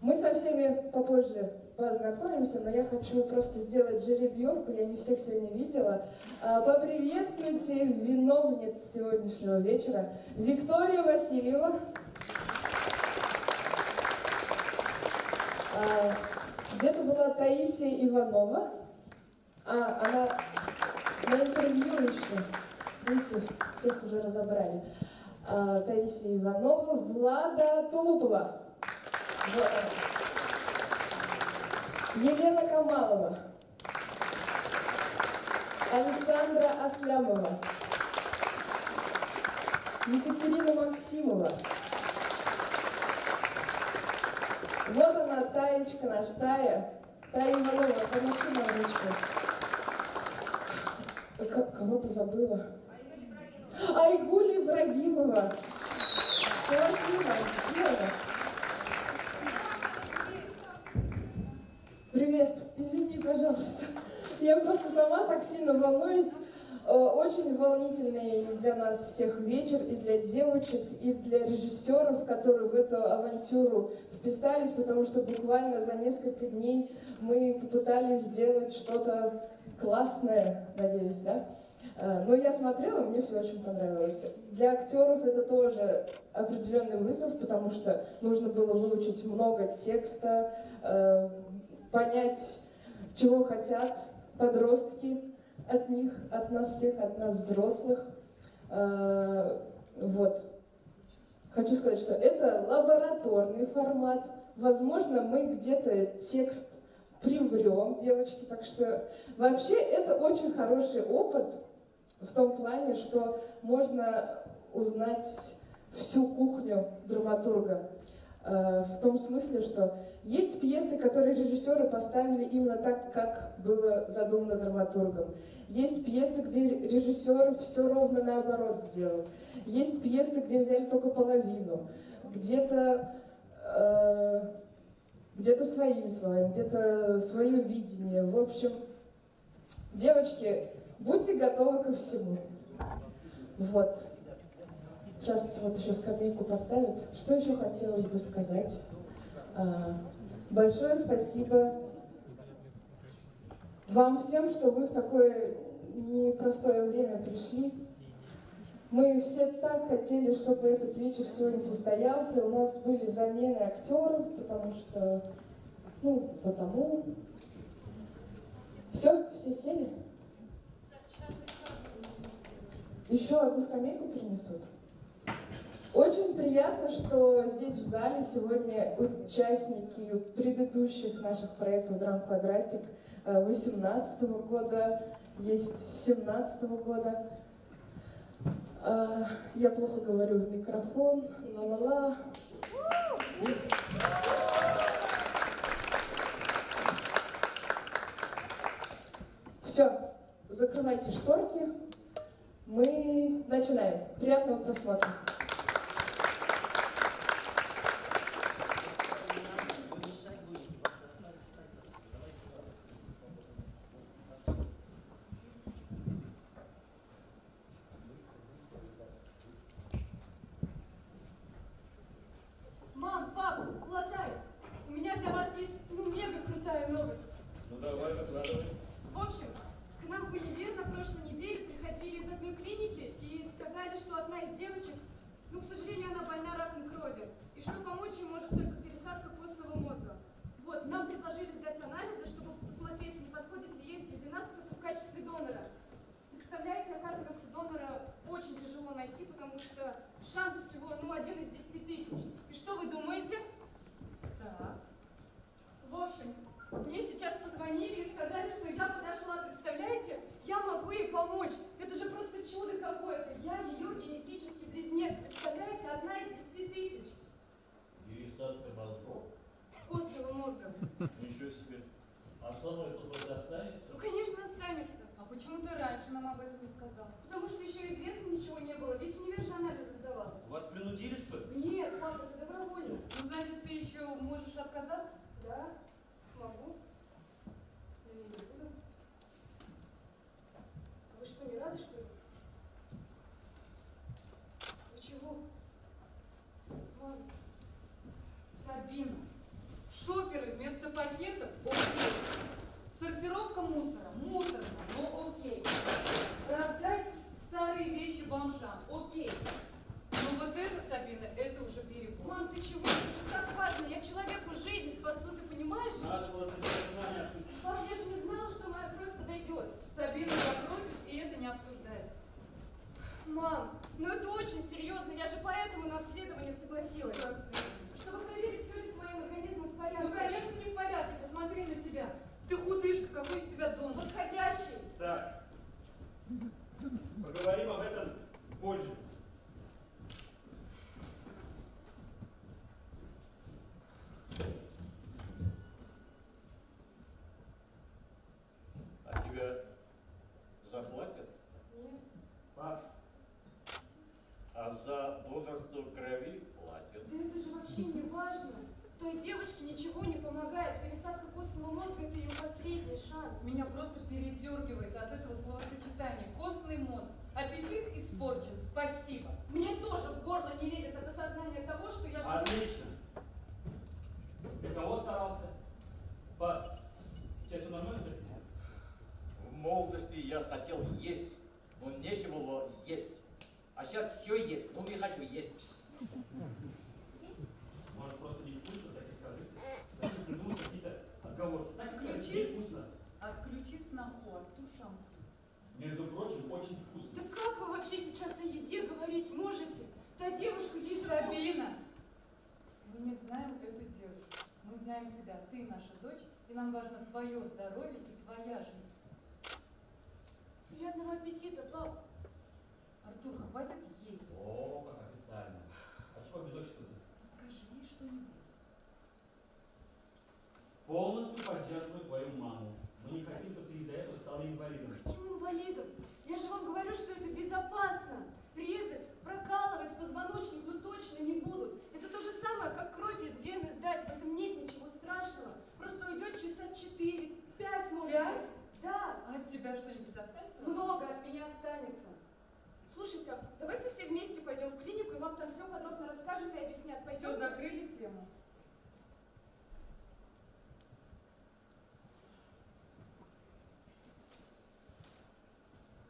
мы со всеми попозже познакомимся, но я хочу просто сделать жеребьевку, я не всех сегодня видела. Поприветствуйте виновниц сегодняшнего вечера. Виктория Васильева. Где-то была Таисия Иванова. Она на интервью еще. Видите, всех уже разобрали. Таисия Иванова, Влада Тулупова, Елена Камалова, Александра Аслямова, Екатерина Максимова. Вот она, Таечка наша, Тая Иванова, помаши нам ручку. Кого-то забыла. Айгуль Ибрагимова. Спасибо. Привет. Извини, пожалуйста. Я просто сама так сильно волнуюсь. Очень волнительный для нас всех вечер, и для девочек, и для режиссеров, которые в эту авантюру вписались, потому что буквально за несколько дней мы попытались сделать что-то классное, надеюсь, да? Но я смотрела, мне все очень понравилось. Для актеров это тоже определенный вызов, потому что нужно было выучить много текста, понять, чего хотят подростки от них, от нас всех, от нас взрослых. Вот. Хочу сказать, что это лабораторный формат. Возможно, мы где-то текст приврем, девочки, так что вообще это очень хороший опыт в том плане, что можно узнать всю кухню драматурга. В том смысле, что есть пьесы, которые режиссеры поставили именно так, как было задумано драматургом. Есть пьесы, где режиссер все ровно наоборот сделал. Есть пьесы, где взяли только половину. Где-то своими словами, где-то свое видение. В общем, девочки, будьте готовы ко всему. Вот. Сейчас вот еще скамейку поставят. Что еще хотелось бы сказать? Большое спасибо вам всем, что вы в такое непростое время пришли. Мы все так хотели, чтобы этот вечер сегодня состоялся. У нас были замены актеров, потому что... потому... Все сели? Еще одну скамейку принесут. Очень приятно, что здесь в зале сегодня участники предыдущих наших проектов «Драм Квадратик» 2018 года, есть 2017 года. Я плохо говорю в микрофон. Ла-ла-ла. Все, закрывайте шторки. Мы начинаем. Приятного просмотра. Мам, пап, глотай. У меня для вас есть, мега крутая новость. Ну давай, выкладывай. В общем, к нам в универ на прошлой неделе приходили из одной клиники и сказали, что одна из девочек, к сожалению, она больна раком крови. И что помочь ей может только пересадка костного мозга. Вот, нам предложили сдать анализы, чтобы посмотреть, не подходит ли ей среди нас кто-то в качестве донора. Представляете, оказывается, донора очень тяжело найти, потому что шанс всего, 1 из 10 тысяч. И что вы думаете? Так. В общем, мне сейчас позвонили и сказали, что я подошла. Представляете? Я могу ей помочь. Это же просто чудо какое-то. Я ее генетический близнец. Представляете? 1 из 10 тысяч. Пересадка мозгов? Костного мозга. Ничего себе. А со мной тут вот останется? Конечно, останется. А почему ты раньше нам об этом не сказал? Потому что еще известно ничего не было. Весь универ же анализы сдавал. Вас принудили, что ли? Нет, папа, это добровольно. Значит, ты еще можешь отказаться? Да, могу. Но я не буду. А вы что, не рады, что ли? Вы чего? Мам. Сабина, шоперы вместо пакетов – окей. Сортировка мусора – муторно, но окей. Раздать старые вещи бомжам – окей. Но вот это, Сабина, это уже перебор. Мам, ты чего? Это же так важно. Я человеку жизнь спасу, ты понимаешь? Надо было сначала знания обсудить. Пап, я же не знала, что моя кровь подойдет. Сабина, я против, и это не обсуждается. Мам, это очень серьезно. Я же поэтому на обследование согласилась. Чтобы проверить, все ли с моим организмом в порядке. Ну, конечно, не в порядке. Посмотри на себя. Ты худышка, какой из тебя дом. Подходящий. Так. Поговорим об этом позже. А тебя заплатят? Нет. Пап. А за донорство крови платят. Да это же вообще не важно. Той девушке ничего не помогает. Пересадка костного мозга – это ее последний шанс. Меня просто передергивает от этого словосочетания. Костный мозг. Аппетит испорчен. Спасибо. Мне тоже в горло не лезет от осознания того, что я живу... Отлично. Для кого старался? Пап, сейчас все нормально с аппетитом? В молодости я хотел есть, но нечего было есть. А сейчас все есть, но не хочу есть. Может, просто невкусно, так и скажите. Зачем придумать какие-то отговорки? Так и скажите, невкусно. Отключи сноху, Артур Шампур. Между прочим, очень вкусно. Да как вы вообще сейчас о еде говорить можете? Та девушка ей же... Сабина! Мы не знаем эту девушку. Мы знаем тебя. Ты наша дочь, и нам важно твое здоровье и твоя жизнь. Приятного аппетита, пап. Артур, хватит есть. О, как официально. А что без отчества-то? Скажи ей что-нибудь. Полностью поддерживаю твою маму. Мы не хотим, чтобы ты из-за этого стала инвалидом. Каким инвалидом? Я же вам говорю, что это безопасно. Резать, прокалывать позвоночник, точно не будут. Это то же самое, как кровь из вены сдать. В этом нет ничего страшного. Просто уйдет часа 4-5, может 5? быть. Да. А от тебя что-нибудь останется? Много от меня останется. Слушайте, давайте все вместе пойдем в клинику, и вам там все подробно расскажут и объяснят. Пойдем. Все, закрыли тему.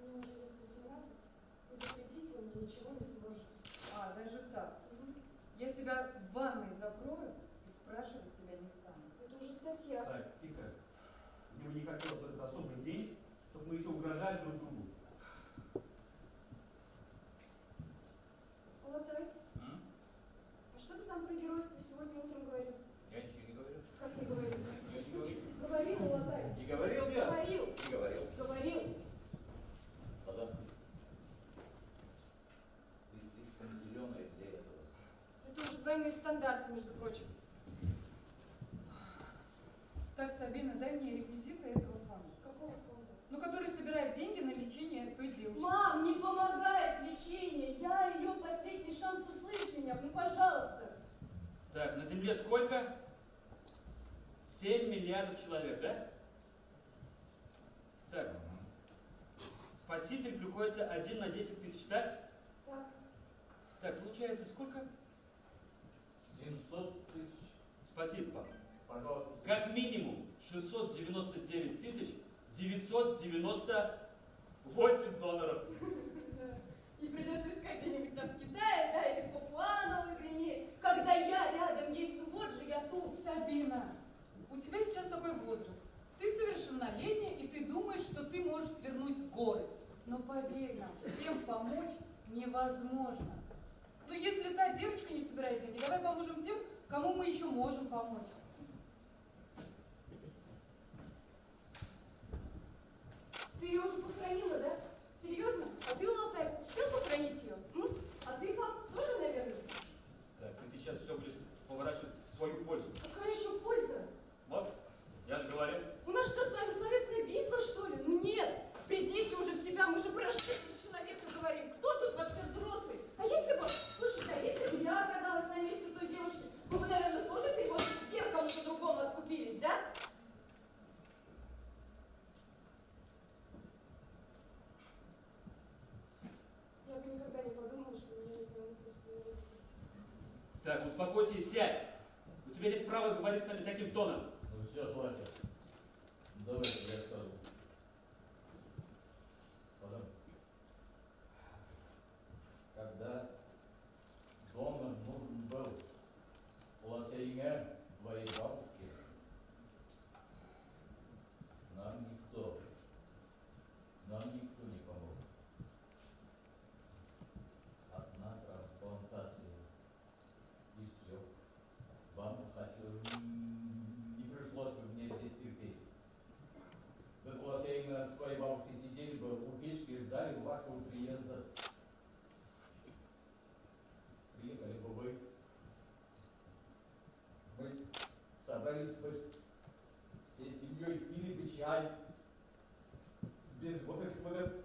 Мне уже есть 18, и запретить вы мне ничего не сможете. А, даже так. Я тебя в ванной закрою и спрашивать тебя не стану. Это уже статья. Так, тихо. Мне бы не хотелось в этот особый день, чтобы мы еще угрожали друг другу. Алатай, а что ты там про геройство сегодня утром говорил? Я ничего не говорю. Как не говорил? Я не говорю. Говорил, Алатай. Не говорил я? Говорил. Не говорил. Говорил. Ладно. двойные стандарты, между прочим. Так, Сабина, дай мне реквизиты этого фонда. Какого фонда? Ну, который собирает деньги на лечение той девушки. Мам, не помогает лечение. Я ее последний шанс, услышь меня, ну пожалуйста. Так, на Земле сколько? 7 миллиардов человек, да? Так. Спаситель приходится 1 на 10 тысяч, так? Так. Так, получается сколько? 700 тысяч. Спасибо, папа. Пожалуйста. Как минимум 699 тысяч 998 долларов. И придется искать где-нибудь там в Китае, да, или в Папуа-Новой Гвинее. Когда я рядом есть, ну вот же я тут. Сабина, у тебя сейчас такой возраст. Ты совершеннолетняя, и ты думаешь, что ты можешь свернуть горы. Но поверь нам, всем помочь невозможно. Но если та девочка не собирает деньги, давай поможем тем, кому мы еще можем помочь. Ты ее уже похоронила, да? Серьезно? А ты, Алтай, успел похоронить ее? А ты, пап, тоже, наверное? Так, ты сейчас все будешь поворачивать в свою пользу. Какая еще польза? Вот, я же говорю. У нас что, с вами словесная битва, что ли? Ну нет, придите уже в себя, мы же про жизнь человека говорим. Кто тут вообще взрослый? А если бы, слушайте, а если бы я оказалась на месте той девушки, вы бы, наверное, тоже переводили вверх, кому-то другому откупились, да? Я бы никогда не подумала, что меня не поймут собственные родители. Так, успокойся и сядь. У тебя нет права говорить с нами таким тоном. Ну все, хватит. Давайте я скажу. Потом. Когда дома нужен был полосенье твоей бабушки, нам никто не помог. Одна трансплантация. И все. Вам не пришлось бы мне здесь терпеть. Вы именно с твоей бабушкой сидели бы у печки и ждали вашего приезда. Приехали бы вы. Мы собрались бы всей семьей, пили бы чай. Без вот этих вот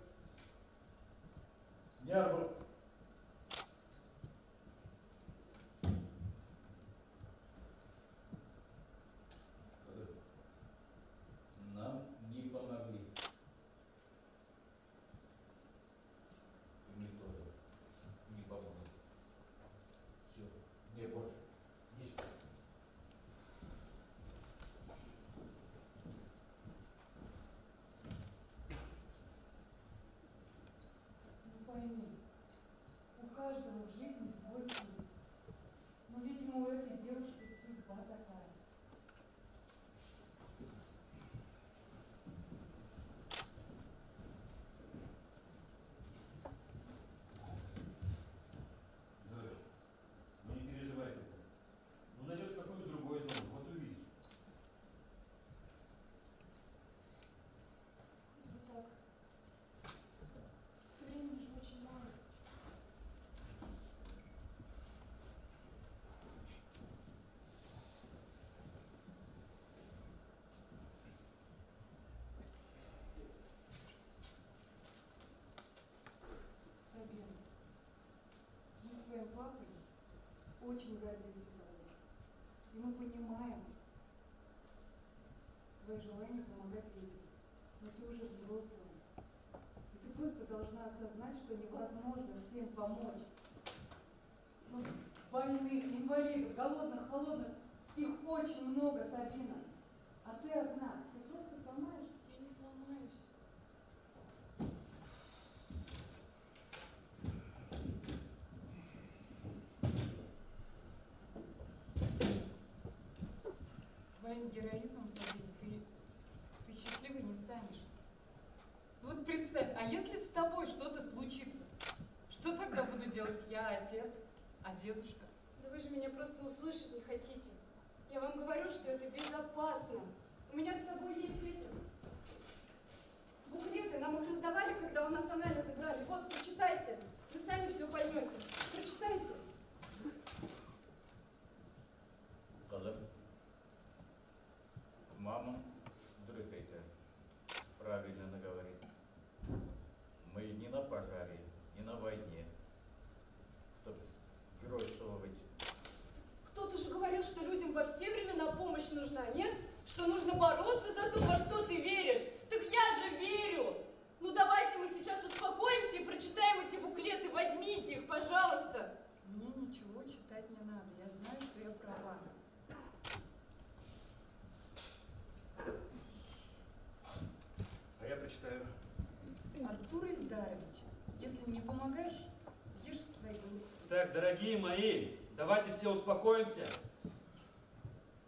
нервов. Нам не помогли. И мы тоже не поможем. Все, не больше. Иди сюда. Ну пойми, у каждого в жизни свой путь. Но, видимо, у этой девушки судьба такая. Дочь, ну не переживай ты так. Ну найдется какой-то другой дом, вот увидишь. Вот так. Времени же очень мало. Сабина, мы с твоим папой очень гордимся тобой. И мы понимаем твое желание помогать людям. Но ты уже взрослая. И ты просто должна осознать, что невозможно всем помочь. Ну, больных, инвалидов, голодных, холодных, их очень много, Сабина. А ты одна, ты просто сломаешься. Я не сломаюсь. Твоим героизмом, Сабина, ты счастливой не станешь. Вот представь, а если с тобой что-то случится, что тогда буду делать я, отец, а дедушка? Да вы же меня просто услышать не хотите. Я вам говорю, что это безопасно. У меня с тобой есть эти буклеты, нам их раздавали, когда у нас анализы брали. Вот, прочитайте. Вы сами все поймете. Прочитайте. геройствовать. Кто-то же говорил, что людям во все времена помощь нужна, нет? Что нужно бороться за то, во что ты веришь. Так я же верю! Ну давайте мы сейчас успокоимся и прочитаем эти буклеты. Возьмите их, пожалуйста. Мне ничего читать не надо. Я знаю, что я права. А я прочитаю. Артур Ильдарович, если не помогаешь, ешь свои голубцы. Так, дорогие мои, давайте все успокоимся.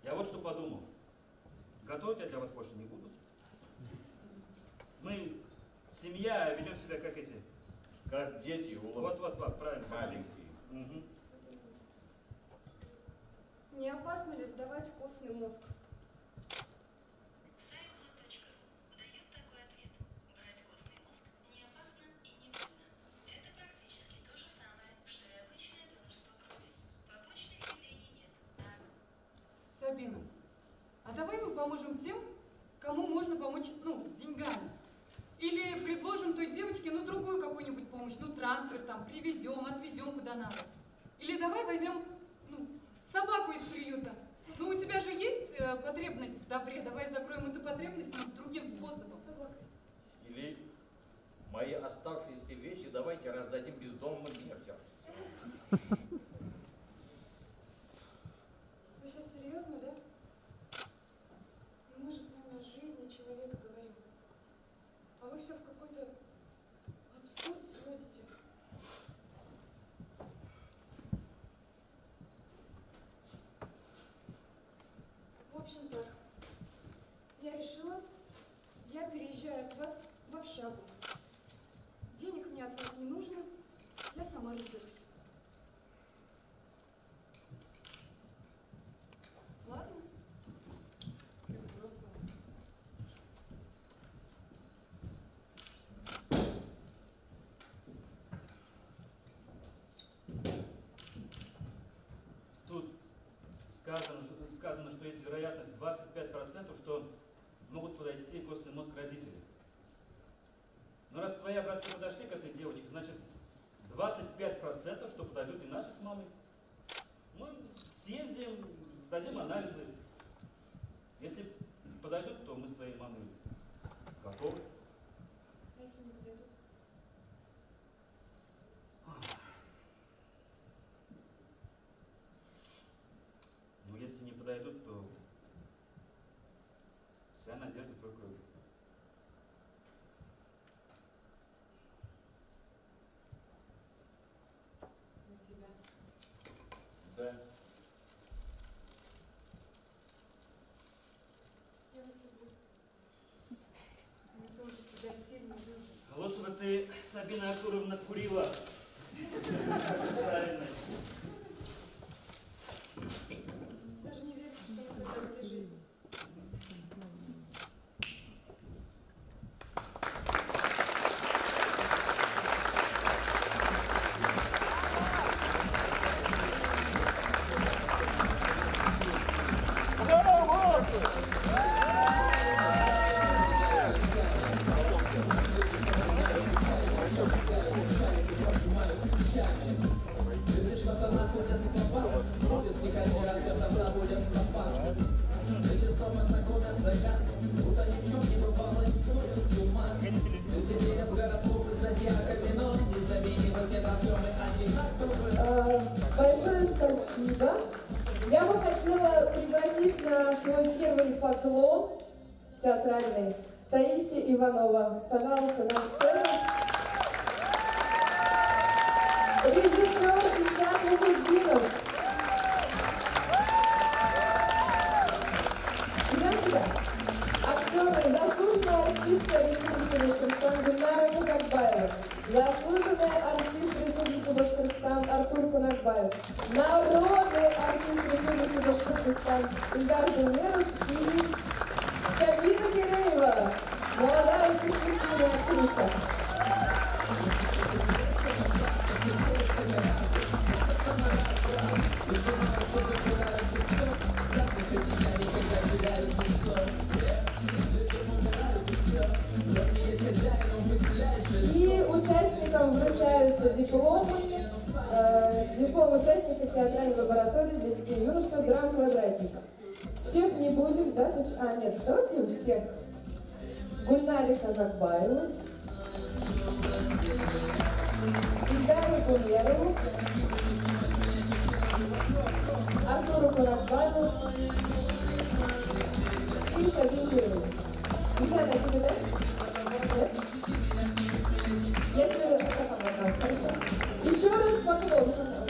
Я вот что подумал. Готовить я для вас больше не буду. Мы, семья, ведем себя как эти. Как дети. Вот, правильно. Маленькие. Угу. Не опасно ли сдавать костный мозг? Сайт Good.ru дает такой ответ. Брать костный мозг не опасно и не больно. Это практически то же самое, что и обычное донорство крови. Побочных явлений нет. Так. Сабина, а давай мы поможем тем, кому можно помочь, деньгами. Или предложим той девочке, другую какую-нибудь помощь, трансфер там, привезем, отвезем куда надо. Или давай возьмем, собаку из приюта. У тебя же есть потребность в добре, давай закроем эту потребность, но другим способом. Или мои оставшиеся вещи давайте раздадим бездомным мерзям. Вы сейчас серьезно, да? Мы же с вами о жизни человека говорим. А вы все в какой-то абсурд сводите. В общем так, я решила, я переезжаю от вас в общагу. Денег мне от вас не нужно, я сама разберусь. Ладно? Как взрослая. Тут сказано, что есть вероятность 25%, что могут подойти костный мозг родителей. Но раз твои образцы подошли к этой девочке, значит 25%, что подойдут и наши с мамой. Мы съездим, сдадим анализы. Если подойдут, то мы с твоей мамой готовы. А если не подойдут? Но если не подойдут, то вся надежда только На тебя. Да. Я вас люблю. Мы тоже тебя сильно любим. лучше бы ты, Сабина Артуровна, курила. Правильно. Даже не верится, что мы хотели жизнь. Большое спасибо. Я бы хотела пригласить на свой первый поклон театральный Таисия Иванова. Пожалуйста, на сцену. Режиссер Ильшат Мухуддинов. Идем сюда. Актеры, заслуженная артистка Республики Башкортостан Гульнара Казакбаева. Заслуженный артист Республики Башкортостан Артур Кунакбаев. Народный артист Республики Башкортостан Ильдар Гумеров и Сабина Киреева, молодая перспективная актриса. И участникам вручаются дипломы диплом-участника театральной лаборатории для детей и юношества «Драм Квадратик». Всех не будем, да? Нет, давайте у всех. Гульнаре Казакбаеву, Ильдару Кумерову, Артуру Куракбаеву и Сабину Курову. Девчата, тебе да? Нет? Я тебе расскажу, хорошо? Еще раз поклон, пожалуйста.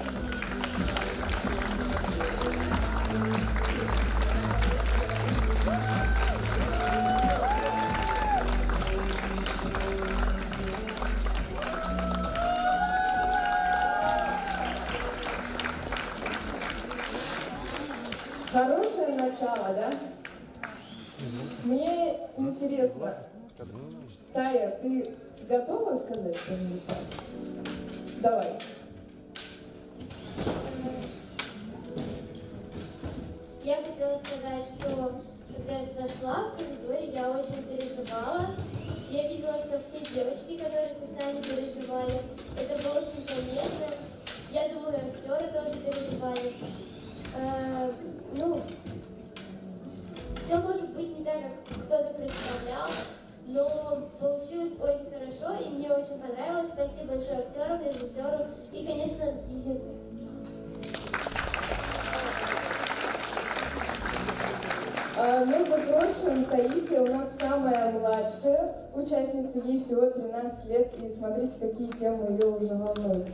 Хорошее начало, да? Мне интересно, Тая, ты готова сказать что-нибудь? Давай. Я хотела сказать, что когда я сюда шла в коридоре, я очень переживала. Я видела, что все девочки, которые писали, переживали. Это было очень заметно. Я думаю, актеры тоже переживали. Все может быть не так, как кто-то представлял, но получилось очень хорошо, и мне очень понравилось. Спасибо большое актерам, режиссеру и, конечно, Лизе. Между прочим, Таисия у нас самая младшая участница, ей всего 13 лет, и смотрите, какие темы ее уже волнуют.